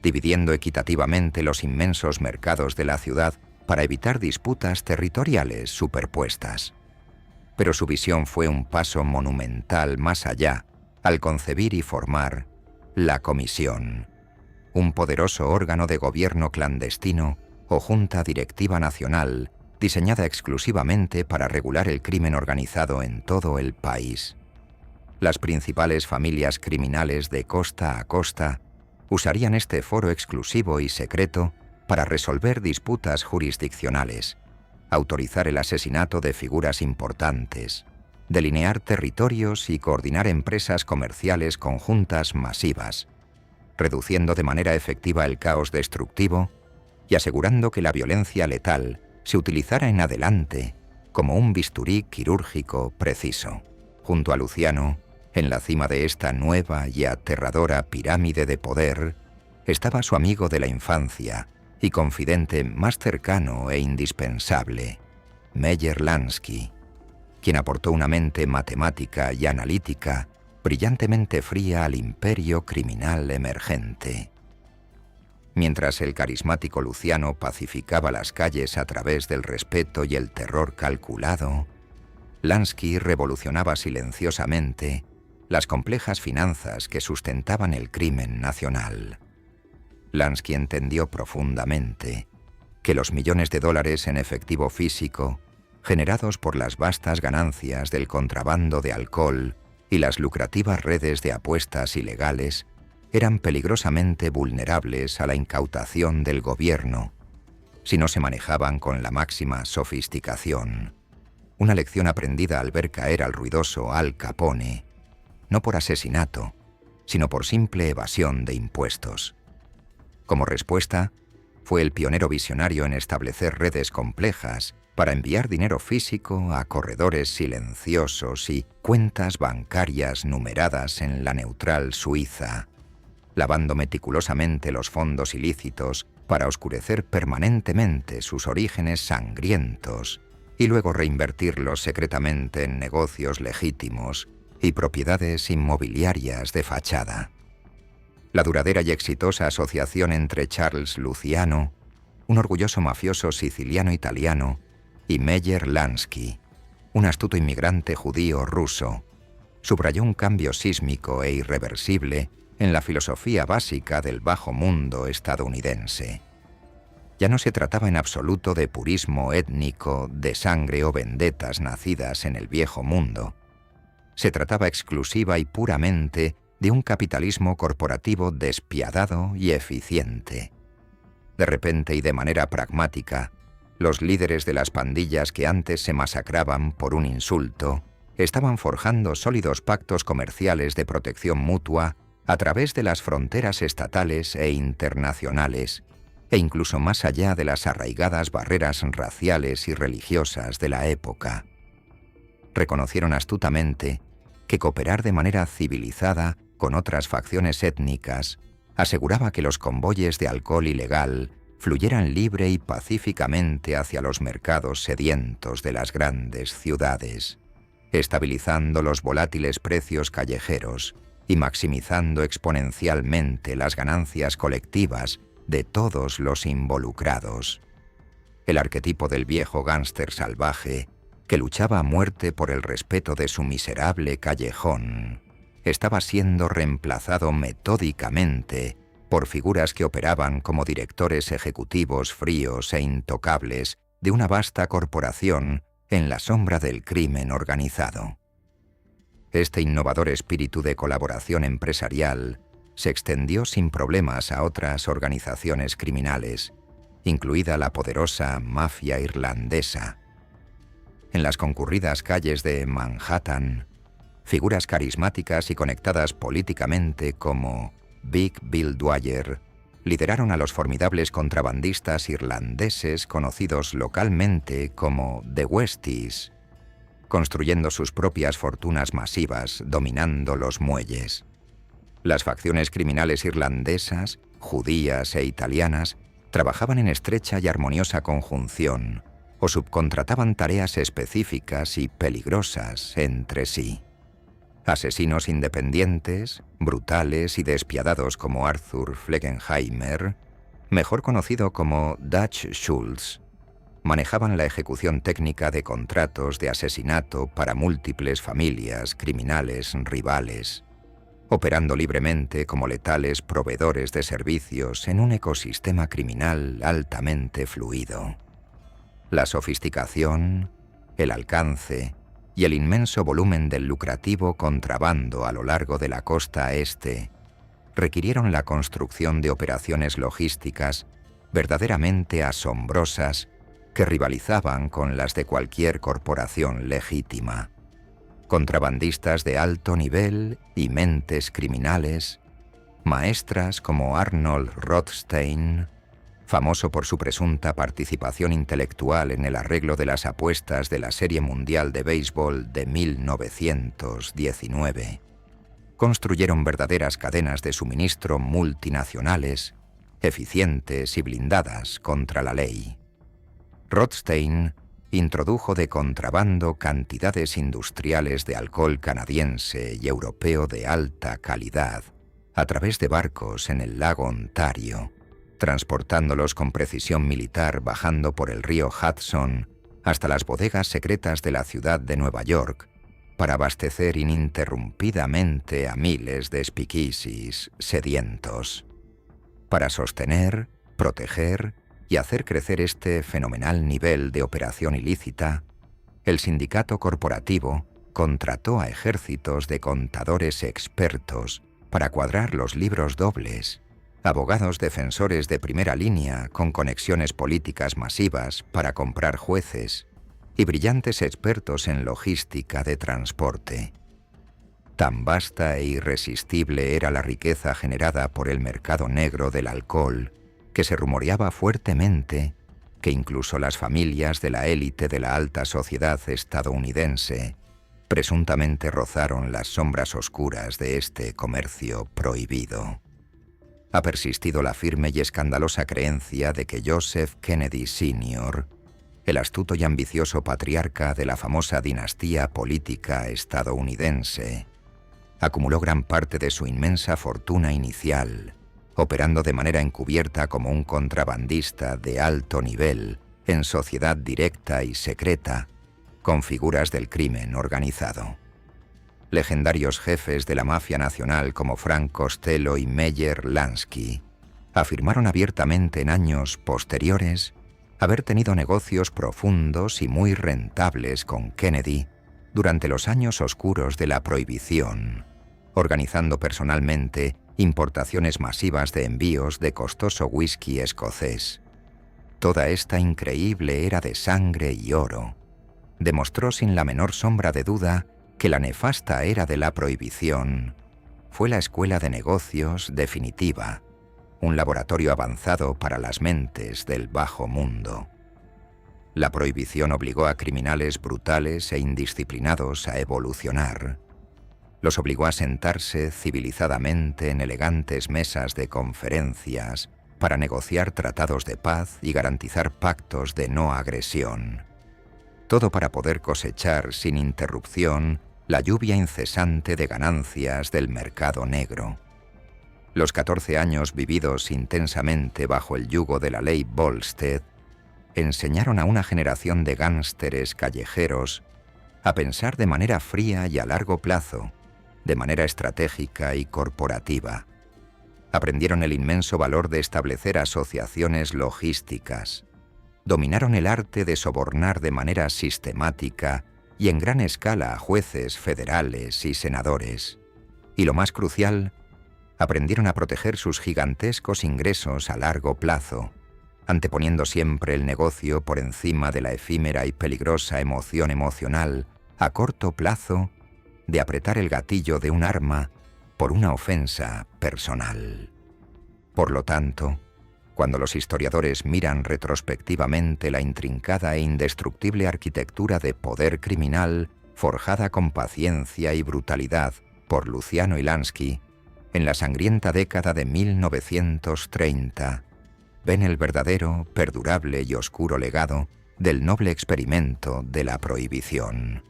dividiendo equitativamente los inmensos mercados de la ciudad para evitar disputas territoriales superpuestas. Pero su visión fue un paso monumental más allá al concebir y formar la Comisión, un poderoso órgano de gobierno clandestino o junta directiva nacional diseñada exclusivamente para regular el crimen organizado en todo el país. Las principales familias criminales de costa a costa usarían este foro exclusivo y secreto para resolver disputas jurisdiccionales, autorizar el asesinato de figuras importantes, delinear territorios y coordinar empresas comerciales conjuntas masivas, reduciendo de manera efectiva el caos destructivo y asegurando que la violencia letal se utilizara en adelante como un bisturí quirúrgico preciso. Junto a Luciano, en la cima de esta nueva y aterradora pirámide de poder, estaba su amigo de la infancia y confidente más cercano e indispensable, Meyer Lansky, quien aportó una mente matemática y analítica brillantemente fría al imperio criminal emergente. Mientras el carismático Luciano pacificaba las calles a través del respeto y el terror calculado, Lansky revolucionaba silenciosamente las complejas finanzas que sustentaban el crimen nacional. Lansky entendió profundamente que los millones de dólares en efectivo físico, generados por las vastas ganancias del contrabando de alcohol y las lucrativas redes de apuestas ilegales, eran peligrosamente vulnerables a la incautación del gobierno si no se manejaban con la máxima sofisticación. Una lección aprendida al ver caer al ruidoso Al Capone, no por asesinato, sino por simple evasión de impuestos. Como respuesta, fue el pionero visionario en establecer redes complejas para enviar dinero físico a corredores silenciosos y cuentas bancarias numeradas en la neutral Suiza, lavando meticulosamente los fondos ilícitos para oscurecer permanentemente sus orígenes sangrientos y luego reinvertirlos secretamente en negocios legítimos y propiedades inmobiliarias de fachada. La duradera y exitosa asociación entre Charles Luciano, un orgulloso mafioso siciliano-italiano, y Meyer Lansky, un astuto inmigrante judío-ruso, subrayó un cambio sísmico e irreversible en la filosofía básica del bajo mundo estadounidense. Ya no se trataba en absoluto de purismo étnico, de sangre o vendetas nacidas en el viejo mundo. Se trataba exclusiva y puramente de un capitalismo corporativo despiadado y eficiente. De repente y de manera pragmática, los líderes de las pandillas que antes se masacraban por un insulto estaban forjando sólidos pactos comerciales de protección mutua a través de las fronteras estatales e internacionales, e incluso más allá de las arraigadas barreras raciales y religiosas de la época. Reconocieron astutamente que cooperar de manera civilizada con otras facciones étnicas aseguraba que los convoyes de alcohol ilegal fluyeran libre y pacíficamente hacia los mercados sedientos de las grandes ciudades, estabilizando los volátiles precios callejeros y maximizando exponencialmente las ganancias colectivas de todos los involucrados. El arquetipo del viejo gángster salvaje, que luchaba a muerte por el respeto de su miserable callejón, estaba siendo reemplazado metódicamente por figuras que operaban como directores ejecutivos fríos e intocables de una vasta corporación en la sombra del crimen organizado. Este innovador espíritu de colaboración empresarial se extendió sin problemas a otras organizaciones criminales, incluida la poderosa mafia irlandesa. En las concurridas calles de Manhattan, figuras carismáticas y conectadas políticamente como Big Bill Dwyer lideraron a los formidables contrabandistas irlandeses conocidos localmente como The Westies, construyendo sus propias fortunas masivas, dominando los muelles. Las facciones criminales irlandesas, judías e italianas trabajaban en estrecha y armoniosa conjunción o subcontrataban tareas específicas y peligrosas entre sí. Asesinos independientes, brutales y despiadados como Arthur Fleckenheimer, mejor conocido como Dutch Schultz, manejaban la ejecución técnica de contratos de asesinato para múltiples familias criminales rivales, operando libremente como letales proveedores de servicios en un ecosistema criminal altamente fluido. La sofisticación, el alcance y el inmenso volumen del lucrativo contrabando a lo largo de la costa este requirieron la construcción de operaciones logísticas verdaderamente asombrosas que rivalizaban con las de cualquier corporación legítima. Contrabandistas de alto nivel y mentes criminales, maestras como Arnold Rothstein, famoso por su presunta participación intelectual en el arreglo de las apuestas de la Serie Mundial de Béisbol de 1919, construyeron verdaderas cadenas de suministro multinacionales, eficientes y blindadas contra la ley. Rothstein introdujo de contrabando cantidades industriales de alcohol canadiense y europeo de alta calidad a través de barcos en el lago Ontario, transportándolos con precisión militar bajando por el río Hudson hasta las bodegas secretas de la ciudad de Nueva York para abastecer ininterrumpidamente a miles de speakeasies sedientos. Para sostener, proteger y hacer crecer este fenomenal nivel de operación ilícita, el sindicato corporativo contrató a ejércitos de contadores expertos para cuadrar los libros dobles, abogados defensores de primera línea con conexiones políticas masivas para comprar jueces y brillantes expertos en logística de transporte. Tan vasta e irresistible era la riqueza generada por el mercado negro del alcohol que se rumoreaba fuertemente que incluso las familias de la élite de la alta sociedad estadounidense presuntamente rozaron las sombras oscuras de este comercio prohibido. Ha persistido la firme y escandalosa creencia de que Joseph Kennedy Sr., el astuto y ambicioso patriarca de la famosa dinastía política estadounidense, acumuló gran parte de su inmensa fortuna inicial, operando de manera encubierta como un contrabandista de alto nivel en sociedad directa y secreta con figuras del crimen organizado. Legendarios jefes de la mafia nacional como Frank Costello y Meyer Lansky afirmaron abiertamente en años posteriores haber tenido negocios profundos y muy rentables con Kennedy durante los años oscuros de la prohibición, organizando personalmente importaciones masivas de envíos de costoso whisky escocés. Toda esta increíble era de sangre y oro demostró sin la menor sombra de duda que la nefasta era de la prohibición fue la escuela de negocios definitiva, un laboratorio avanzado para las mentes del bajo mundo. La prohibición obligó a criminales brutales e indisciplinados a evolucionar. Los obligó a sentarse civilizadamente en elegantes mesas de conferencias para negociar tratados de paz y garantizar pactos de no agresión. Todo para poder cosechar sin interrupción la lluvia incesante de ganancias del mercado negro. Los 14 años vividos intensamente bajo el yugo de la ley Volstead enseñaron a una generación de gánsteres callejeros a pensar de manera fría y a largo plazo, de manera estratégica y corporativa. Aprendieron el inmenso valor de establecer asociaciones logísticas. Dominaron el arte de sobornar de manera sistemática y en gran escala a jueces federales y senadores. Y lo más crucial, aprendieron a proteger sus gigantescos ingresos a largo plazo, anteponiendo siempre el negocio por encima de la efímera y peligrosa emoción emocional a corto plazo de apretar el gatillo de un arma por una ofensa personal. Por lo tanto, cuando los historiadores miran retrospectivamente la intrincada e indestructible arquitectura de poder criminal forjada con paciencia y brutalidad por Luciano y Lansky en la sangrienta década de 1930, ven el verdadero, perdurable y oscuro legado del noble experimento de la prohibición.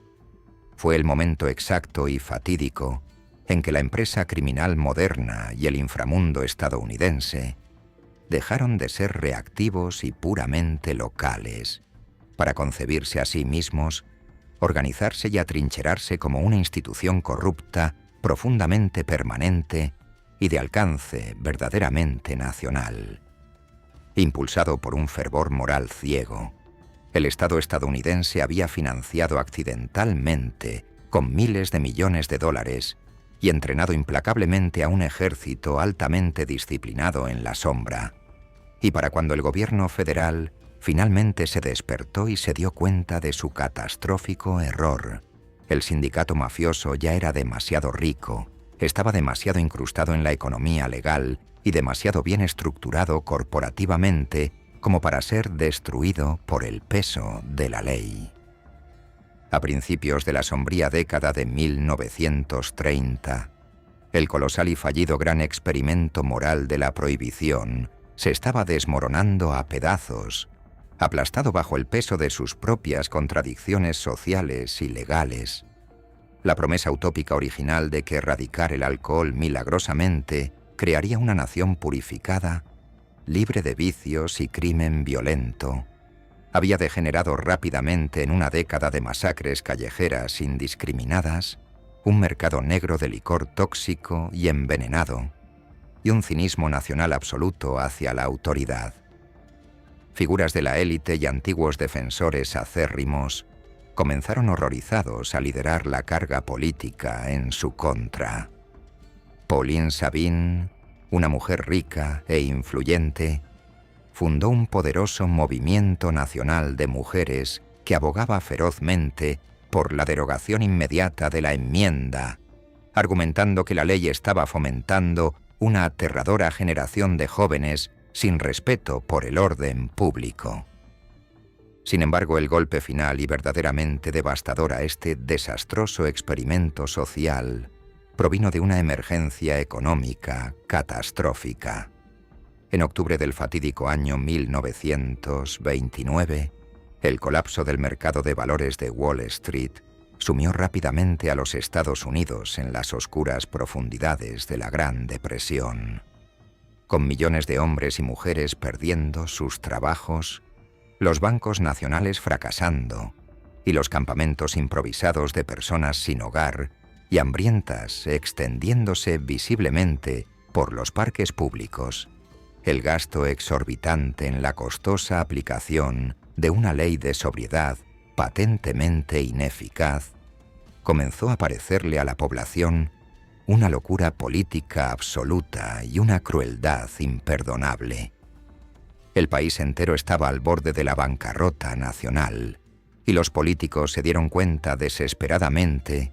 Fue el momento exacto y fatídico en que la empresa criminal moderna y el inframundo estadounidense dejaron de ser reactivos y puramente locales para concebirse a sí mismos, organizarse y atrincherarse como una institución corrupta, profundamente permanente y de alcance verdaderamente nacional. Impulsado por un fervor moral ciego, el Estado estadounidense había financiado accidentalmente, con miles de millones de dólares, y entrenado implacablemente a un ejército altamente disciplinado en la sombra. Y para cuando el gobierno federal finalmente se despertó y se dio cuenta de su catastrófico error, el sindicato mafioso ya era demasiado rico, estaba demasiado incrustado en la economía legal y demasiado bien estructurado corporativamente como para ser destruido por el peso de la ley. A principios de la sombría década de 1930, el colosal y fallido gran experimento moral de la prohibición se estaba desmoronando a pedazos, aplastado bajo el peso de sus propias contradicciones sociales y legales. La promesa utópica original de que erradicar el alcohol milagrosamente crearía una nación purificada, libre de vicios y crimen violento, había degenerado rápidamente en una década de masacres callejeras indiscriminadas, un mercado negro de licor tóxico y envenenado, y un cinismo nacional absoluto hacia la autoridad. Figuras de la élite y antiguos defensores acérrimos comenzaron horrorizados a liderar la carga política en su contra. Pauline Sabine, una mujer rica e influyente, fundó un poderoso movimiento nacional de mujeres que abogaba ferozmente por la derogación inmediata de la enmienda, argumentando que la ley estaba fomentando una aterradora generación de jóvenes sin respeto por el orden público. Sin embargo, el golpe final y verdaderamente devastador a este desastroso experimento social provino de una emergencia económica catastrófica. En octubre del fatídico año 1929, el colapso del mercado de valores de Wall Street sumió rápidamente a los Estados Unidos en las oscuras profundidades de la Gran Depresión. Con millones de hombres y mujeres perdiendo sus trabajos, los bancos nacionales fracasando y los campamentos improvisados de personas sin hogar y hambrientas extendiéndose visiblemente por los parques públicos, el gasto exorbitante en la costosa aplicación de una ley de sobriedad patentemente ineficaz, comenzó a parecerle a la población una locura política absoluta y una crueldad imperdonable. El país entero estaba al borde de la bancarrota nacional, y los políticos se dieron cuenta desesperadamente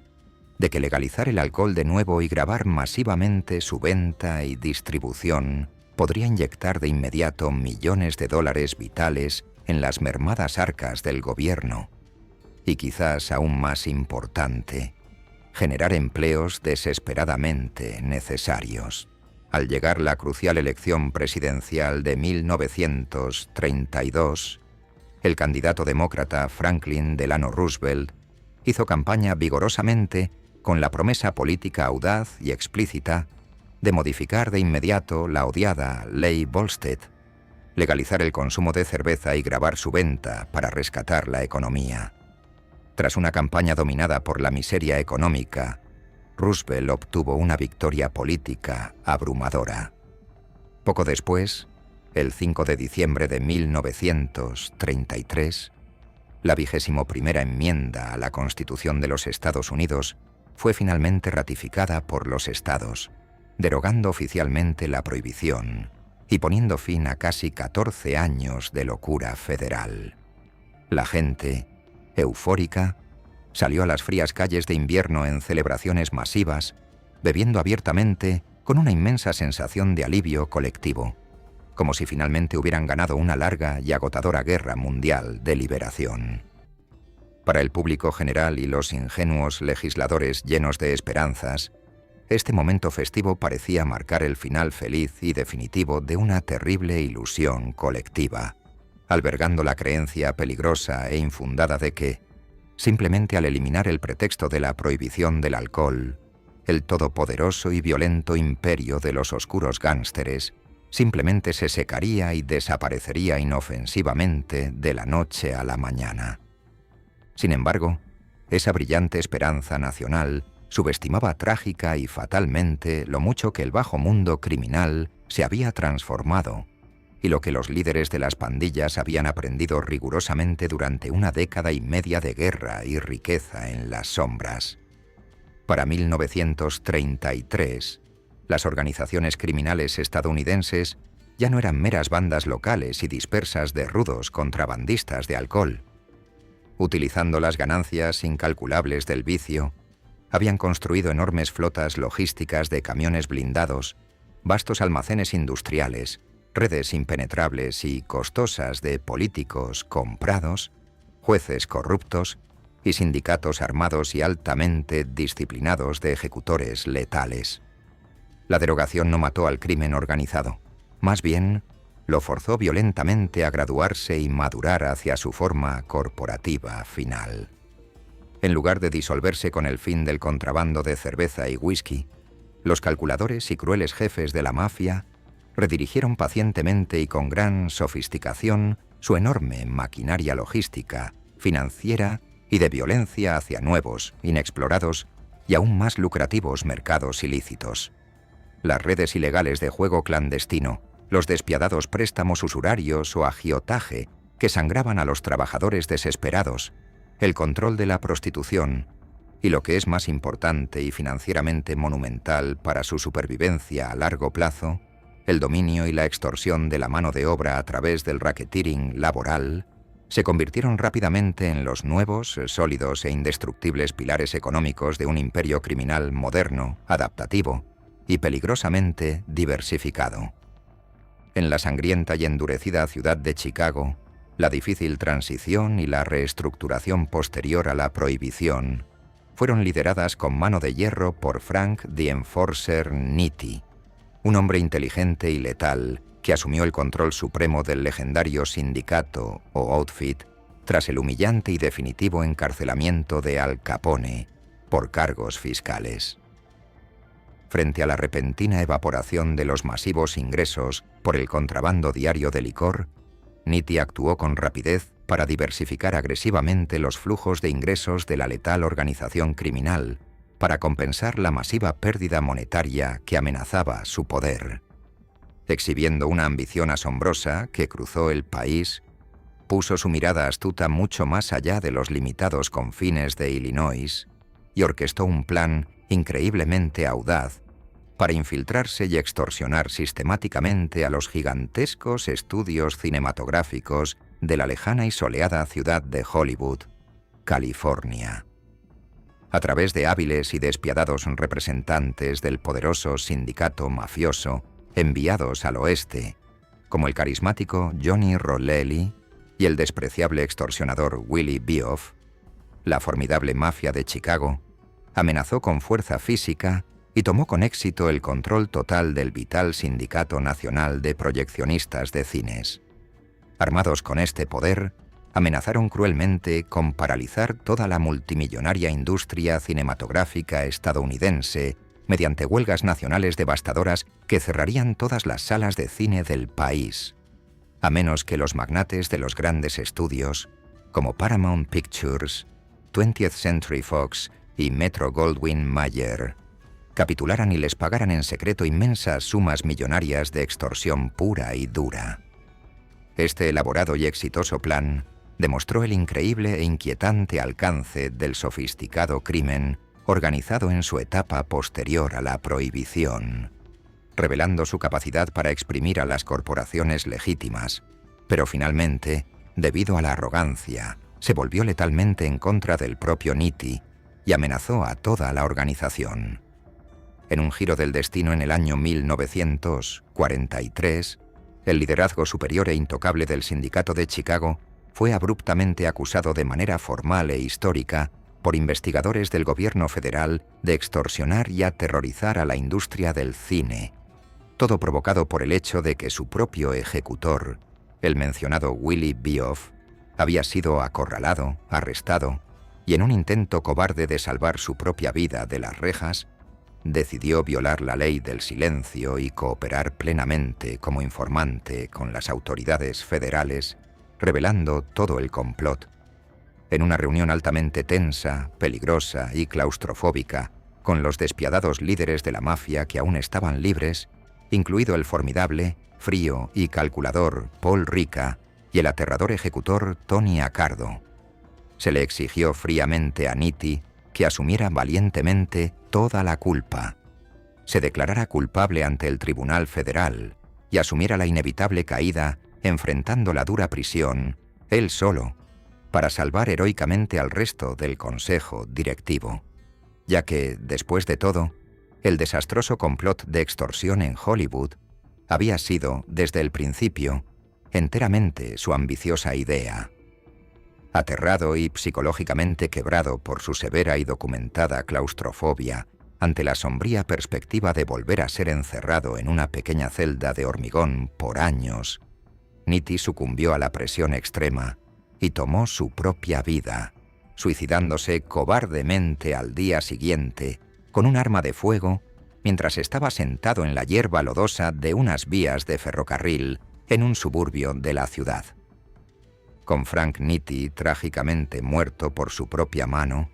de que legalizar el alcohol de nuevo y gravar masivamente su venta y distribución podría inyectar de inmediato millones de dólares vitales en las mermadas arcas del gobierno, y quizás aún más importante, generar empleos desesperadamente necesarios. Al llegar la crucial elección presidencial de 1932, el candidato demócrata Franklin Delano Roosevelt hizo campaña vigorosamente con la promesa política audaz y explícita de modificar de inmediato la odiada Ley Volstead, legalizar el consumo de cerveza y gravar su venta para rescatar la economía. Tras una campaña dominada por la miseria económica, Roosevelt obtuvo una victoria política abrumadora. Poco después, el 5 de diciembre de 1933, la 21ª enmienda a la Constitución de los Estados Unidos fue finalmente ratificada por los estados, derogando oficialmente la prohibición y poniendo fin a casi 14 años de locura federal. La gente, eufórica, salió a las frías calles de invierno en celebraciones masivas, bebiendo abiertamente con una inmensa sensación de alivio colectivo, como si finalmente hubieran ganado una larga y agotadora guerra mundial de liberación. Para el público general y los ingenuos legisladores llenos de esperanzas, este momento festivo parecía marcar el final feliz y definitivo de una terrible ilusión colectiva, albergando la creencia peligrosa e infundada de que, simplemente al eliminar el pretexto de la prohibición del alcohol, el todopoderoso y violento imperio de los oscuros gánsteres simplemente se secaría y desaparecería inofensivamente de la noche a la mañana. Sin embargo, esa brillante esperanza nacional subestimaba trágica y fatalmente lo mucho que el bajo mundo criminal se había transformado y lo que los líderes de las pandillas habían aprendido rigurosamente durante una década y media de guerra y riqueza en las sombras. Para 1933, las organizaciones criminales estadounidenses ya no eran meras bandas locales y dispersas de rudos contrabandistas de alcohol. Utilizando las ganancias incalculables del vicio, habían construido enormes flotas logísticas de camiones blindados, vastos almacenes industriales, redes impenetrables y costosas de políticos comprados, jueces corruptos y sindicatos armados y altamente disciplinados de ejecutores letales. La derogación no mató al crimen organizado, más bien lo forzó violentamente a graduarse y madurar hacia su forma corporativa final. En lugar de disolverse con el fin del contrabando de cerveza y whisky, los calculadores y crueles jefes de la mafia redirigieron pacientemente y con gran sofisticación su enorme maquinaria logística, financiera y de violencia hacia nuevos, inexplorados y aún más lucrativos mercados ilícitos. Las redes ilegales de juego clandestino, los despiadados préstamos usurarios o agiotaje que sangraban a los trabajadores desesperados, el control de la prostitución y, lo que es más importante y financieramente monumental para su supervivencia a largo plazo, el dominio y la extorsión de la mano de obra a través del racketeering laboral, se convirtieron rápidamente en los nuevos, sólidos e indestructibles pilares económicos de un imperio criminal moderno, adaptativo y peligrosamente diversificado. En la sangrienta y endurecida ciudad de Chicago, la difícil transición y la reestructuración posterior a la prohibición fueron lideradas con mano de hierro por Frank the Enforcer Nitti, un hombre inteligente y letal que asumió el control supremo del legendario sindicato o outfit tras el humillante y definitivo encarcelamiento de Al Capone por cargos fiscales. Frente a la repentina evaporación de los masivos ingresos por el contrabando diario de licor, Nitti actuó con rapidez para diversificar agresivamente los flujos de ingresos de la letal organización criminal para compensar la masiva pérdida monetaria que amenazaba su poder. Exhibiendo una ambición asombrosa que cruzó el país, puso su mirada astuta mucho más allá de los limitados confines de Illinois y orquestó un plan increíblemente audaz para infiltrarse y extorsionar sistemáticamente a los gigantescos estudios cinematográficos de la lejana y soleada ciudad de Hollywood, California. A través de hábiles y despiadados representantes del poderoso sindicato mafioso enviados al oeste, como el carismático Johnny Rollelli y el despreciable extorsionador Willie Bioff, la formidable mafia de Chicago amenazó con fuerza física y tomó con éxito el control total del vital Sindicato Nacional de Proyeccionistas de Cines. Armados con este poder, amenazaron cruelmente con paralizar toda la multimillonaria industria cinematográfica estadounidense mediante huelgas nacionales devastadoras que cerrarían todas las salas de cine del país, a menos que los magnates de los grandes estudios, como Paramount Pictures, 20th Century Fox y Metro-Goldwyn-Mayer, capitularan y les pagaran en secreto inmensas sumas millonarias de extorsión pura y dura. Este elaborado y exitoso plan demostró el increíble e inquietante alcance del sofisticado crimen organizado en su etapa posterior a la prohibición, revelando su capacidad para exprimir a las corporaciones legítimas, pero finalmente, debido a la arrogancia, se volvió letalmente en contra del propio Nitti y amenazó a toda la organización. En un giro del destino en el año 1943, el liderazgo superior e intocable del sindicato de Chicago fue abruptamente acusado de manera formal e histórica por investigadores del gobierno federal de extorsionar y aterrorizar a la industria del cine, todo provocado por el hecho de que su propio ejecutor, el mencionado Willie Bioff, había sido acorralado, arrestado y, en un intento cobarde de salvar su propia vida de las rejas, decidió violar la ley del silencio y cooperar plenamente como informante con las autoridades federales, revelando todo el complot. En una reunión altamente tensa, peligrosa y claustrofóbica, con los despiadados líderes de la mafia que aún estaban libres, incluido el formidable, frío y calculador Paul Ricca y el aterrador ejecutor Tony Accardo. Se le exigió fríamente a Nitti que asumiera valientemente toda la culpa, se declarara culpable ante el Tribunal Federal y asumiera la inevitable caída enfrentando la dura prisión, él solo, para salvar heroicamente al resto del Consejo Directivo, ya que, después de todo, el desastroso complot de extorsión en Hollywood había sido, desde el principio, enteramente su ambiciosa idea. Aterrado y psicológicamente quebrado por su severa y documentada claustrofobia ante la sombría perspectiva de volver a ser encerrado en una pequeña celda de hormigón por años, Nitti sucumbió a la presión extrema y tomó su propia vida, suicidándose cobardemente al día siguiente con un arma de fuego mientras estaba sentado en la hierba lodosa de unas vías de ferrocarril en un suburbio de la ciudad. Con Frank Nitti trágicamente muerto por su propia mano,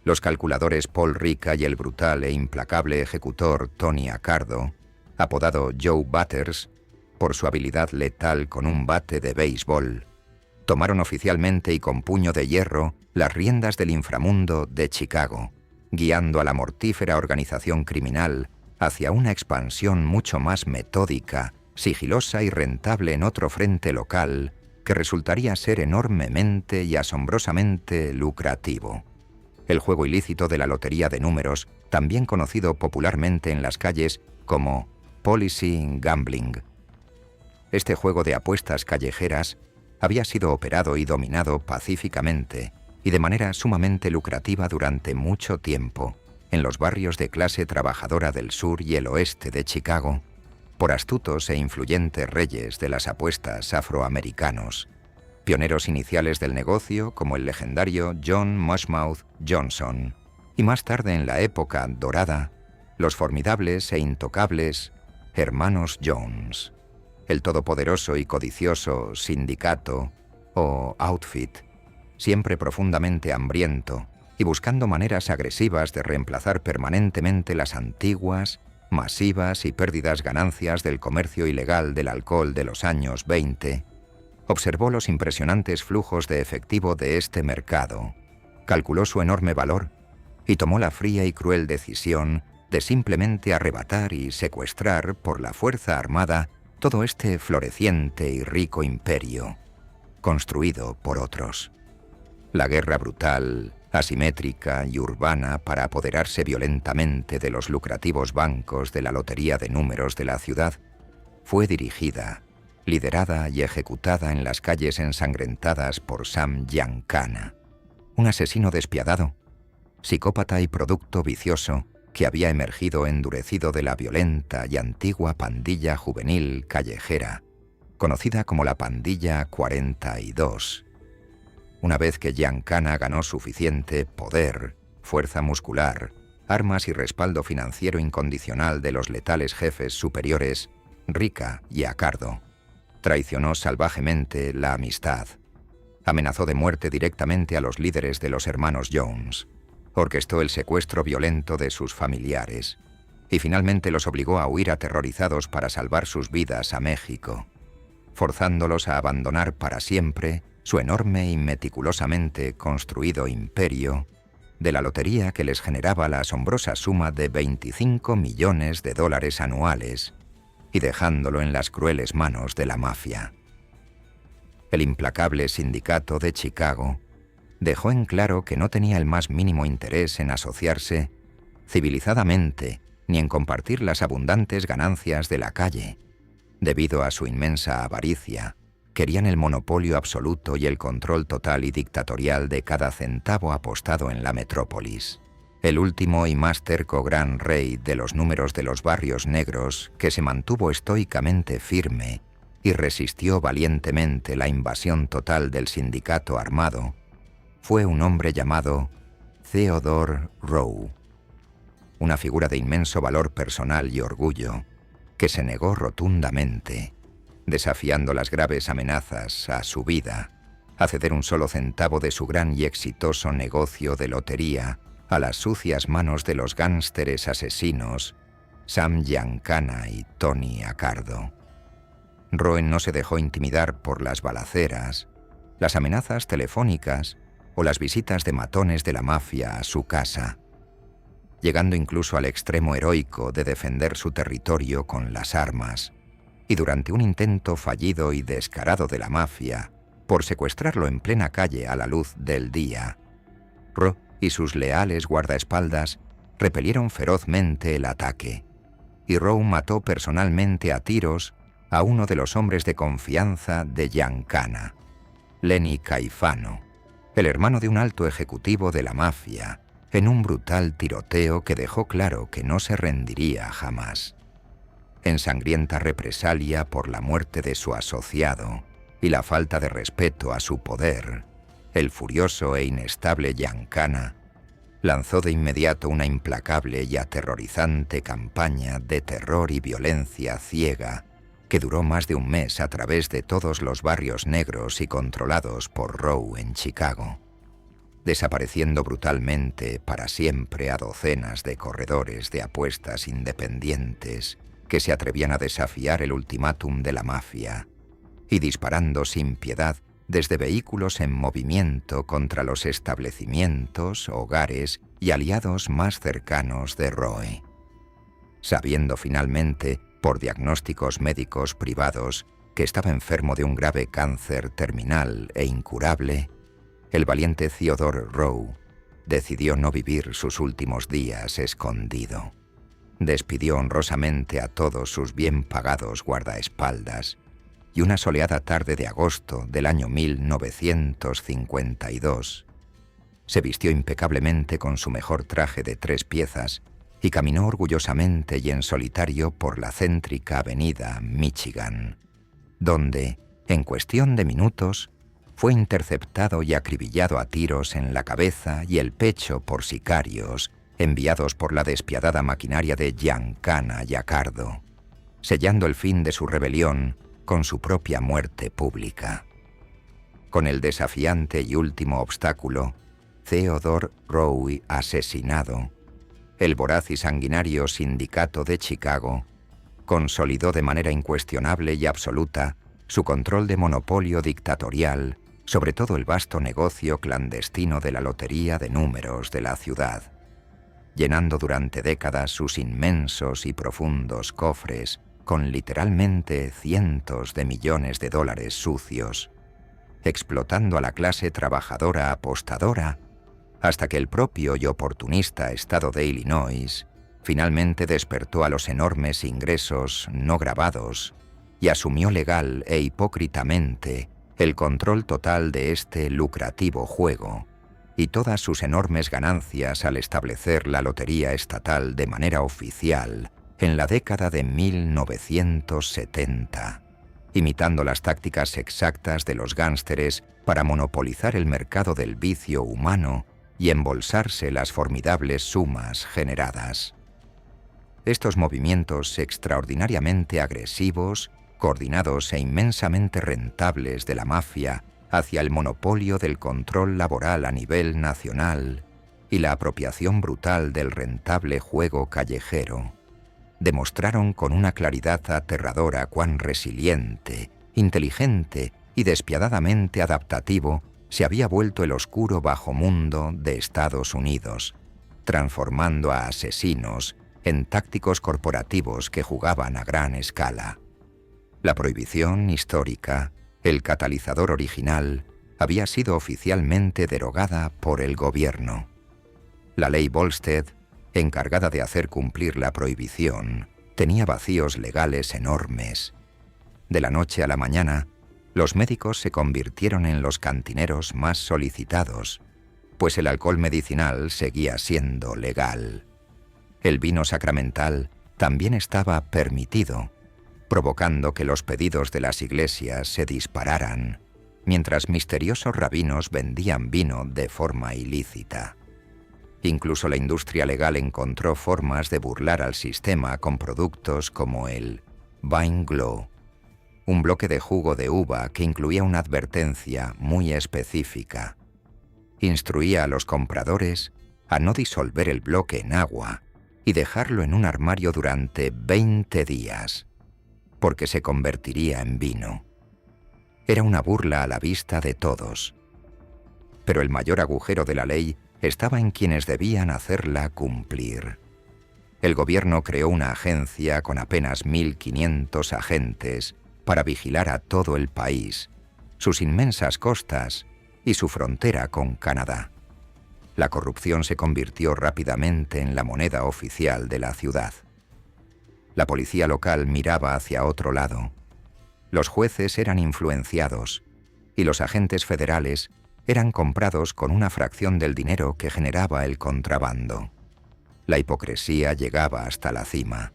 los calculadores Paul Ricca y el brutal e implacable ejecutor Tony Accardo, apodado Joe Butters, por su habilidad letal con un bate de béisbol, tomaron oficialmente y con puño de hierro las riendas del inframundo de Chicago, guiando a la mortífera organización criminal hacia una expansión mucho más metódica, sigilosa y rentable en otro frente local que resultaría ser enormemente y asombrosamente lucrativo: el juego ilícito de la lotería de números, también conocido popularmente en las calles como policy gambling. Este juego de apuestas callejeras había sido operado y dominado pacíficamente y de manera sumamente lucrativa durante mucho tiempo en los barrios de clase trabajadora del sur y el oeste de Chicago, por astutos e influyentes reyes de las apuestas afroamericanos, pioneros iniciales del negocio como el legendario John Mushmouth Johnson, y más tarde en la época dorada, los formidables e intocables hermanos Jones, el todopoderoso y codicioso sindicato o outfit, siempre profundamente hambriento y buscando maneras agresivas de reemplazar permanentemente las antiguas, masivas y pérdidas ganancias del comercio ilegal del alcohol de los años 20, observó los impresionantes flujos de efectivo de este mercado, calculó su enorme valor y tomó la fría y cruel decisión de simplemente arrebatar y secuestrar por la fuerza armada todo este floreciente y rico imperio, construido por otros. La guerra brutal, asimétrica y urbana para apoderarse violentamente de los lucrativos bancos de la lotería de números de la ciudad fue dirigida, liderada y ejecutada en las calles ensangrentadas por Sam Giancana, un asesino despiadado, psicópata y producto vicioso que había emergido endurecido de la violenta y antigua pandilla juvenil callejera, conocida como la Pandilla 42. Una vez que Giancana ganó suficiente poder, fuerza muscular, armas y respaldo financiero incondicional de los letales jefes superiores, Ricca y Accardo, traicionó salvajemente la amistad, amenazó de muerte directamente a los líderes de los hermanos Jones, orquestó el secuestro violento de sus familiares y finalmente los obligó a huir aterrorizados para salvar sus vidas a México, forzándolos a abandonar para siempre su enorme y meticulosamente construido imperio de la lotería que les generaba la asombrosa suma de $25 millones anuales y dejándolo en las crueles manos de la mafia. El implacable sindicato de Chicago dejó en claro que no tenía el más mínimo interés en asociarse civilizadamente ni en compartir las abundantes ganancias de la calle. Debido a su inmensa avaricia, querían el monopolio absoluto y el control total y dictatorial de cada centavo apostado en la metrópolis. El último y más terco gran rey de los números de los barrios negros que se mantuvo estoicamente firme y resistió valientemente la invasión total del sindicato armado fue un hombre llamado Theodore Rowe. una figura de inmenso valor personal y orgullo, que se negó rotundamente, desafiando las graves amenazas a su vida, a ceder un solo centavo de su gran y exitoso negocio de lotería a las sucias manos de los gánsteres asesinos Sam Giancana y Tony Accardo. Roen no se dejó intimidar por las balaceras, las amenazas telefónicas o las visitas de matones de la mafia a su casa, llegando incluso al extremo heroico de defender su territorio con las armas, y durante un intento fallido y descarado de la mafia por secuestrarlo en plena calle a la luz del día, Ro y sus leales guardaespaldas repelieron ferozmente el ataque, y Rowe mató personalmente a tiros a uno de los hombres de confianza de Giancana, Lenny Caifano, el hermano de un alto ejecutivo de la mafia, en un brutal tiroteo que dejó claro que no se rendiría jamás. En sangrienta represalia por la muerte de su asociado y la falta de respeto a su poder, el furioso e inestable Giancana lanzó de inmediato una implacable y aterrorizante campaña de terror y violencia ciega que duró más de un mes a través de todos los barrios negros y controlados por Rowe en Chicago, desapareciendo brutalmente para siempre a docenas de corredores de apuestas independientes que se atrevían a desafiar el ultimátum de la mafia, y disparando sin piedad desde vehículos en movimiento contra los establecimientos, hogares y aliados más cercanos de Rowe. Sabiendo finalmente, por diagnósticos médicos privados, que estaba enfermo de un grave cáncer terminal e incurable, el valiente Theodore Rowe decidió no vivir sus últimos días escondido. Despidió honrosamente a todos sus bien pagados guardaespaldas, y una soleada tarde de agosto del año 1952, se vistió impecablemente con su mejor traje de 3 piezas y caminó orgullosamente y en solitario por la céntrica avenida Michigan, donde, en cuestión de minutos, fue interceptado y acribillado a tiros en la cabeza y el pecho por sicarios enviados por la despiadada maquinaria de Giancana y Accardo, sellando el fin de su rebelión con su propia muerte pública. Con el desafiante y último obstáculo, Theodore Rowe asesinado, el voraz y sanguinario sindicato de Chicago consolidó de manera incuestionable y absoluta su control de monopolio dictatorial sobre todo el vasto negocio clandestino de la lotería de números de la ciudad, llenando durante décadas sus inmensos y profundos cofres con literalmente cientos de millones de dólares sucios, explotando a la clase trabajadora apostadora hasta que el propio y oportunista estado de Illinois finalmente despertó a los enormes ingresos no gravados y asumió legal e hipócritamente el control total de este lucrativo juego y todas sus enormes ganancias al establecer la lotería estatal de manera oficial en la década de 1970, imitando las tácticas exactas de los gánsteres para monopolizar el mercado del vicio humano y embolsarse las formidables sumas generadas. Estos movimientos extraordinariamente agresivos, coordinados e inmensamente rentables de la mafia hacia el monopolio del control laboral a nivel nacional y la apropiación brutal del rentable juego callejero, demostraron con una claridad aterradora cuán resiliente, inteligente y despiadadamente adaptativo se había vuelto el oscuro bajomundo de Estados Unidos, transformando a asesinos en tácticos corporativos que jugaban a gran escala. La prohibición histórica, el catalizador original, había sido oficialmente derogada por el gobierno. La ley Volstead, encargada de hacer cumplir la prohibición, tenía vacíos legales enormes. De la noche a la mañana, los médicos se convirtieron en los cantineros más solicitados, pues el alcohol medicinal seguía siendo legal. El vino sacramental también estaba permitido, provocando que los pedidos de las iglesias se dispararan, mientras misteriosos rabinos vendían vino de forma ilícita. Incluso la industria legal encontró formas de burlar al sistema con productos como el Vine Glow, un bloque de jugo de uva que incluía una advertencia muy específica. Instruía a los compradores a no disolver el bloque en agua y dejarlo en un armario durante 20 días, porque se convertiría en vino. Era una burla a la vista de todos. Pero el mayor agujero de la ley estaba en quienes debían hacerla cumplir. El gobierno creó una agencia con apenas 1.500 agentes para vigilar a todo el país, sus inmensas costas y su frontera con Canadá. La corrupción se convirtió rápidamente en la moneda oficial de la ciudad. La policía local miraba hacia otro lado. Los jueces eran influenciados y los agentes federales eran comprados con una fracción del dinero que generaba el contrabando. La hipocresía llegaba hasta la cima.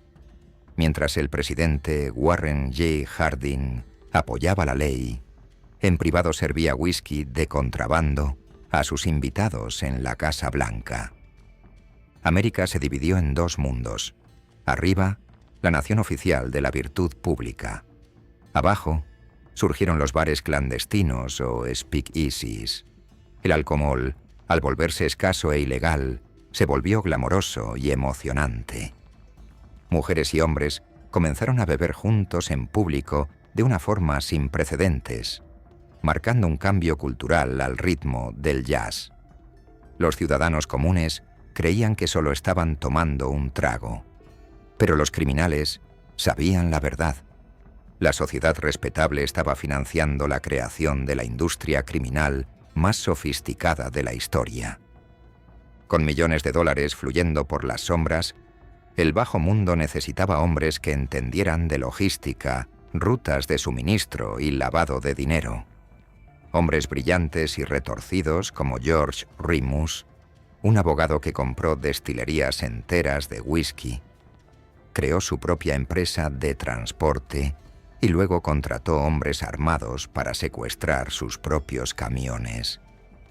Mientras el presidente Warren G. Harding apoyaba la ley, en privado servía whisky de contrabando a sus invitados en la Casa Blanca. América se dividió en dos mundos. Arriba, la nación oficial de la virtud pública. Abajo, surgieron los bares clandestinos o speakeasies. El alcohol, al volverse escaso e ilegal, se volvió glamoroso y emocionante. Mujeres y hombres comenzaron a beber juntos en público de una forma sin precedentes, marcando un cambio cultural al ritmo del jazz. Los ciudadanos comunes creían que solo estaban tomando un trago, pero los criminales sabían la verdad. La sociedad respetable estaba financiando la creación de la industria criminal más sofisticada de la historia. Con millones de dólares fluyendo por las sombras, el bajo mundo necesitaba hombres que entendieran de logística, rutas de suministro y lavado de dinero. Hombres brillantes y retorcidos como George Remus, un abogado que compró destilerías enteras de whisky, creó su propia empresa de transporte y luego contrató hombres armados para secuestrar sus propios camiones,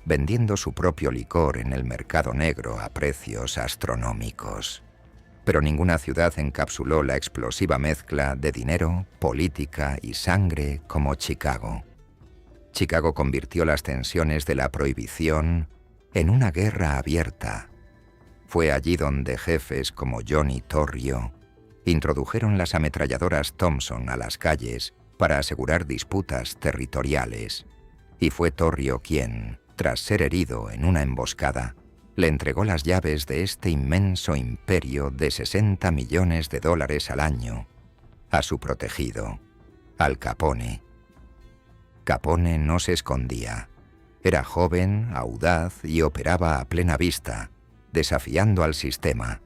vendiendo su propio licor en el mercado negro a precios astronómicos. Pero ninguna ciudad encapsuló la explosiva mezcla de dinero, política y sangre como Chicago. Chicago convirtió las tensiones de la prohibición en una guerra abierta. Fue allí donde jefes como Johnny Torrio introdujeron las ametralladoras Thompson a las calles para asegurar disputas territoriales. Y fue Torrio quien, tras ser herido en una emboscada, le entregó las llaves de este inmenso imperio de $60 millones al año a su protegido, Al Capone. Capone no se escondía. Era joven, audaz y operaba a plena vista, desafiando al sistema.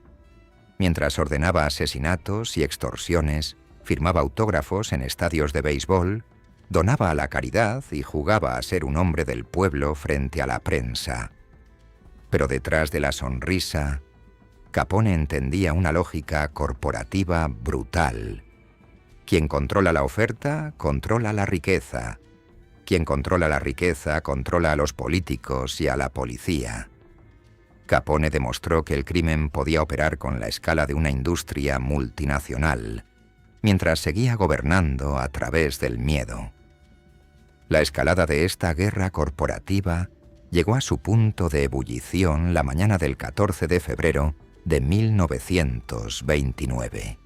Mientras ordenaba asesinatos y extorsiones, firmaba autógrafos en estadios de béisbol, donaba a la caridad y jugaba a ser un hombre del pueblo frente a la prensa. Pero detrás de la sonrisa, Capone entendía una lógica corporativa brutal. Quien controla la oferta, controla la riqueza. Quien controla la riqueza, controla a los políticos y a la policía. Capone demostró que el crimen podía operar con la escala de una industria multinacional, mientras seguía gobernando a través del miedo. La escalada de esta guerra corporativa llegó a su punto de ebullición la mañana del 14 de febrero de 1929.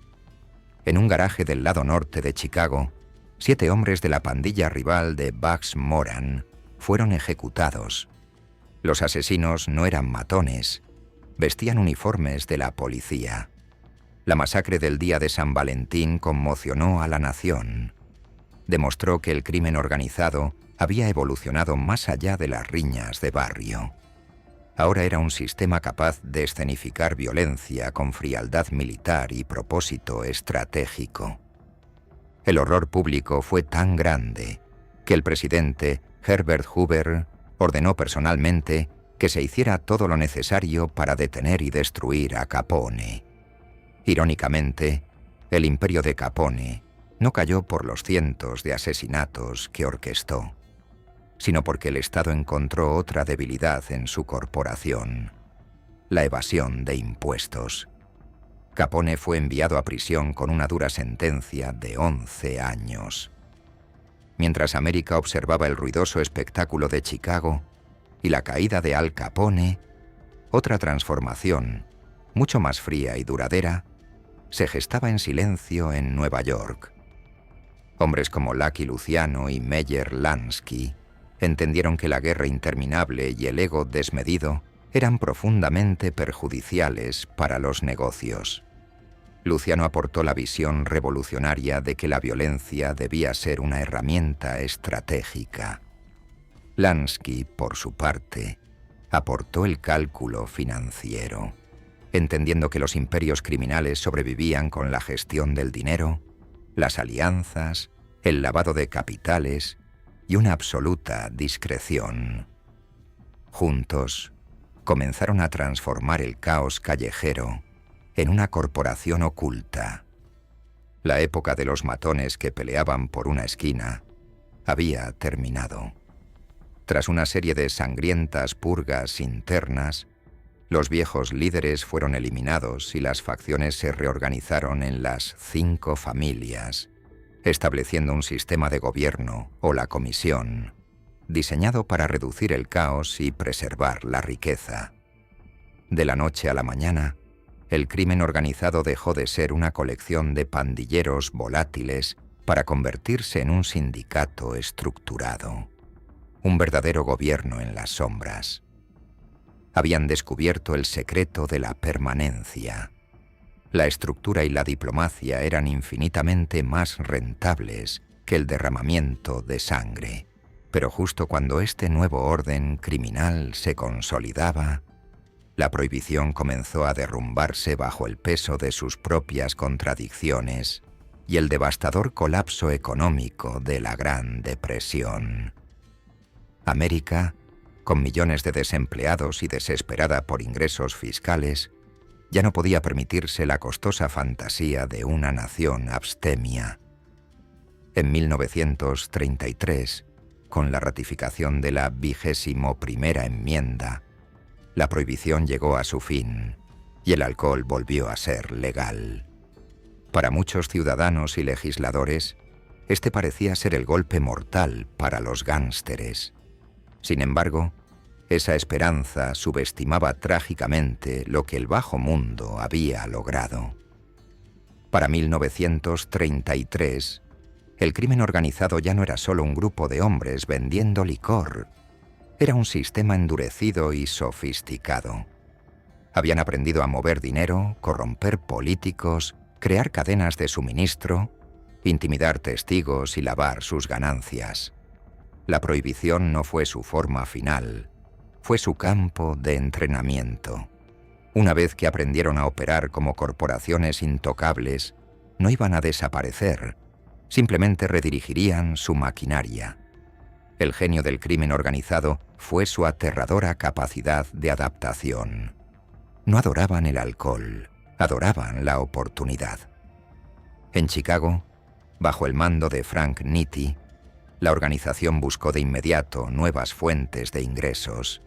En un garaje del lado norte de Chicago, 7 hombres de la pandilla rival de Bugs Moran fueron ejecutados. Los asesinos no eran matones, vestían uniformes de la policía. La masacre del día de San Valentín conmocionó a la nación. Demostró que el crimen organizado había evolucionado más allá de las riñas de barrio. Ahora era un sistema capaz de escenificar violencia con frialdad militar y propósito estratégico. El horror público fue tan grande que el presidente Herbert Hoover ordenó personalmente que se hiciera todo lo necesario para detener y destruir a Capone. Irónicamente, el imperio de Capone no cayó por los cientos de asesinatos que orquestó, sino porque el Estado encontró otra debilidad en su corporación: la evasión de impuestos. Capone fue enviado a prisión con una dura sentencia de 11 años. Mientras América observaba el ruidoso espectáculo de Chicago y la caída de Al Capone, otra transformación, mucho más fría y duradera, se gestaba en silencio en Nueva York. Hombres como Lucky Luciano y Meyer Lansky entendieron que la guerra interminable y el ego desmedido eran profundamente perjudiciales para los negocios. Luciano aportó la visión revolucionaria de que la violencia debía ser una herramienta estratégica. Lansky, por su parte, aportó el cálculo financiero, entendiendo que los imperios criminales sobrevivían con la gestión del dinero, las alianzas, el lavado de capitales y una absoluta discreción. Juntos, comenzaron a transformar el caos callejero en una corporación oculta. La época de los matones que peleaban por una esquina había terminado. Tras una serie de sangrientas purgas internas, los viejos líderes fueron eliminados y las facciones se reorganizaron en las 5 familias, estableciendo un sistema de gobierno o la comisión, diseñado para reducir el caos y preservar la riqueza. De la noche a la mañana, el crimen organizado dejó de ser una colección de pandilleros volátiles para convertirse en un sindicato estructurado, un verdadero gobierno en las sombras. Habían descubierto el secreto de la permanencia. La estructura y la diplomacia eran infinitamente más rentables que el derramamiento de sangre. Pero justo cuando este nuevo orden criminal se consolidaba, la prohibición comenzó a derrumbarse bajo el peso de sus propias contradicciones y el devastador colapso económico de la Gran Depresión. América, con millones de desempleados y desesperada por ingresos fiscales, ya no podía permitirse la costosa fantasía de una nación abstemia. En 1933, con la ratificación de la 21ª enmienda, la prohibición llegó a su fin y el alcohol volvió a ser legal. Para muchos ciudadanos y legisladores, este parecía ser el golpe mortal para los gánsteres. Sin embargo, esa esperanza subestimaba trágicamente lo que el bajo mundo había logrado. Para 1933, el crimen organizado ya no era solo un grupo de hombres vendiendo licor, era un sistema endurecido y sofisticado. Habían aprendido a mover dinero, corromper políticos, crear cadenas de suministro, intimidar testigos y lavar sus ganancias. La prohibición no fue su forma final, fue su campo de entrenamiento. Una vez que aprendieron a operar como corporaciones intocables, no iban a desaparecer, simplemente redirigirían su maquinaria. El genio del crimen organizado fue su aterradora capacidad de adaptación. No adoraban el alcohol, adoraban la oportunidad. En Chicago, bajo el mando de Frank Nitti, la organización buscó de inmediato nuevas fuentes de ingresos,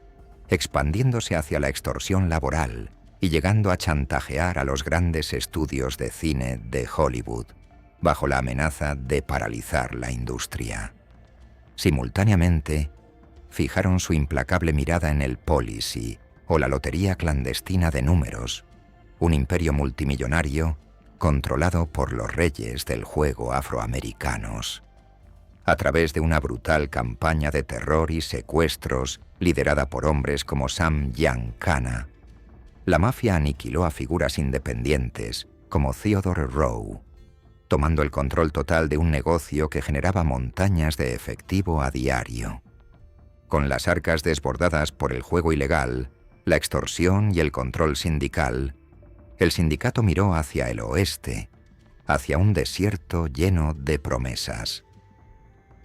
expandiéndose hacia la extorsión laboral y llegando a chantajear a los grandes estudios de cine de Hollywood, bajo la amenaza de paralizar la industria. Simultáneamente, fijaron su implacable mirada en el Policy o la lotería clandestina de números, un imperio multimillonario controlado por los reyes del juego afroamericanos. A través de una brutal campaña de terror y secuestros liderada por hombres como Sam Giancana, la mafia aniquiló a figuras independientes como Theodore Rowe, tomando el control total de un negocio que generaba montañas de efectivo a diario. Con las arcas desbordadas por el juego ilegal, la extorsión y el control sindical, el sindicato miró hacia el oeste, hacia un desierto lleno de promesas.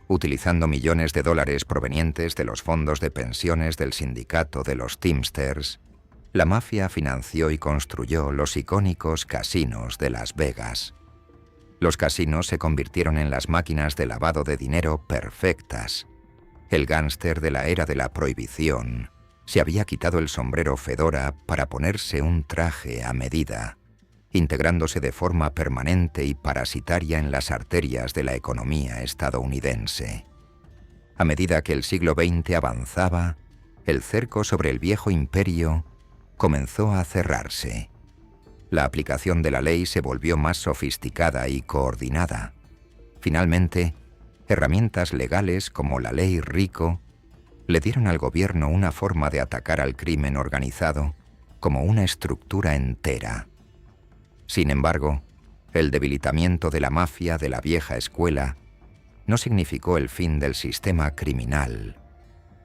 Utilizando millones de dólares provenientes de los fondos de pensiones del sindicato de los Teamsters, la mafia financió y construyó los icónicos casinos de Las Vegas. Los casinos se convirtieron en las máquinas de lavado de dinero perfectas. El gángster de la era de la prohibición Se había quitado el sombrero fedora para ponerse un traje a medida, integrándose de forma permanente y parasitaria en las arterias de la economía estadounidense. A medida que el siglo XX avanzaba, el cerco sobre el viejo imperio comenzó a cerrarse. La aplicación de la ley se volvió más sofisticada y coordinada. Finalmente, herramientas legales como la ley RICO le dieron al gobierno una forma de atacar al crimen organizado como una estructura entera. Sin embargo, el debilitamiento de la mafia de la vieja escuela no significó el fin del sistema criminal,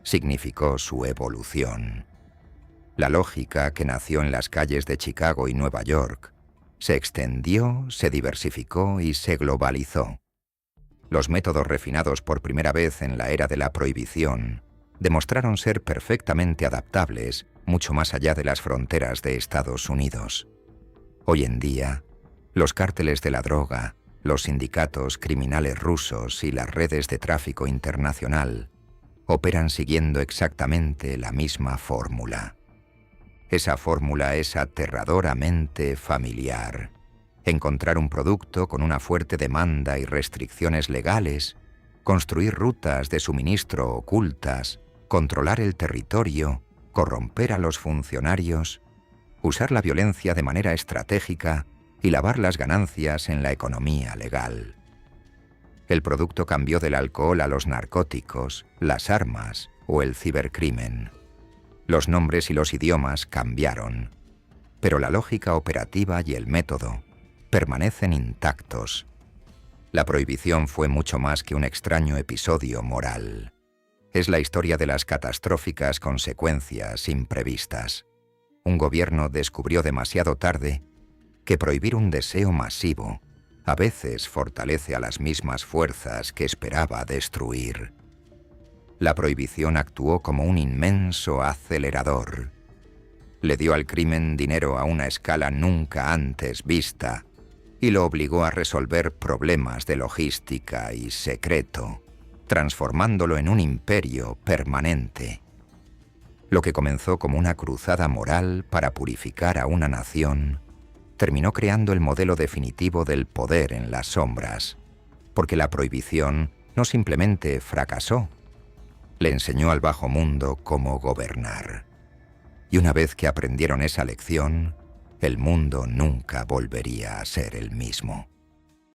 significó su evolución. La lógica que nació en las calles de Chicago y Nueva York se extendió, se diversificó y se globalizó. Los métodos refinados por primera vez en la era de la prohibición demostraron ser perfectamente adaptables mucho más allá de las fronteras de Estados Unidos. Hoy en día, los cárteles de la droga, los sindicatos criminales rusos y las redes de tráfico internacional operan siguiendo exactamente la misma fórmula. Esa fórmula es aterradoramente familiar. Encontrar un producto con una fuerte demanda y restricciones legales, construir rutas de suministro ocultas, controlar el territorio, corromper a los funcionarios, usar la violencia de manera estratégica y lavar las ganancias en la economía legal. El producto cambió del alcohol a los narcóticos, las armas o el cibercrimen. Los nombres y los idiomas cambiaron, pero la lógica operativa y el método permanecen intactos. La prohibición fue mucho más que un extraño episodio moral. Es la historia de las catastróficas consecuencias imprevistas. Un gobierno descubrió demasiado tarde que prohibir un deseo masivo a veces fortalece a las mismas fuerzas que esperaba destruir. La prohibición actuó como un inmenso acelerador. Le dio al crimen dinero a una escala nunca antes vista y lo obligó a resolver problemas de logística y secreto, transformándolo en un imperio permanente. Lo que comenzó como una cruzada moral para purificar a una nación, terminó creando el modelo definitivo del poder en las sombras, porque la prohibición no simplemente fracasó, le enseñó al bajo mundo cómo gobernar. Y una vez que aprendieron esa lección, el mundo nunca volvería a ser el mismo.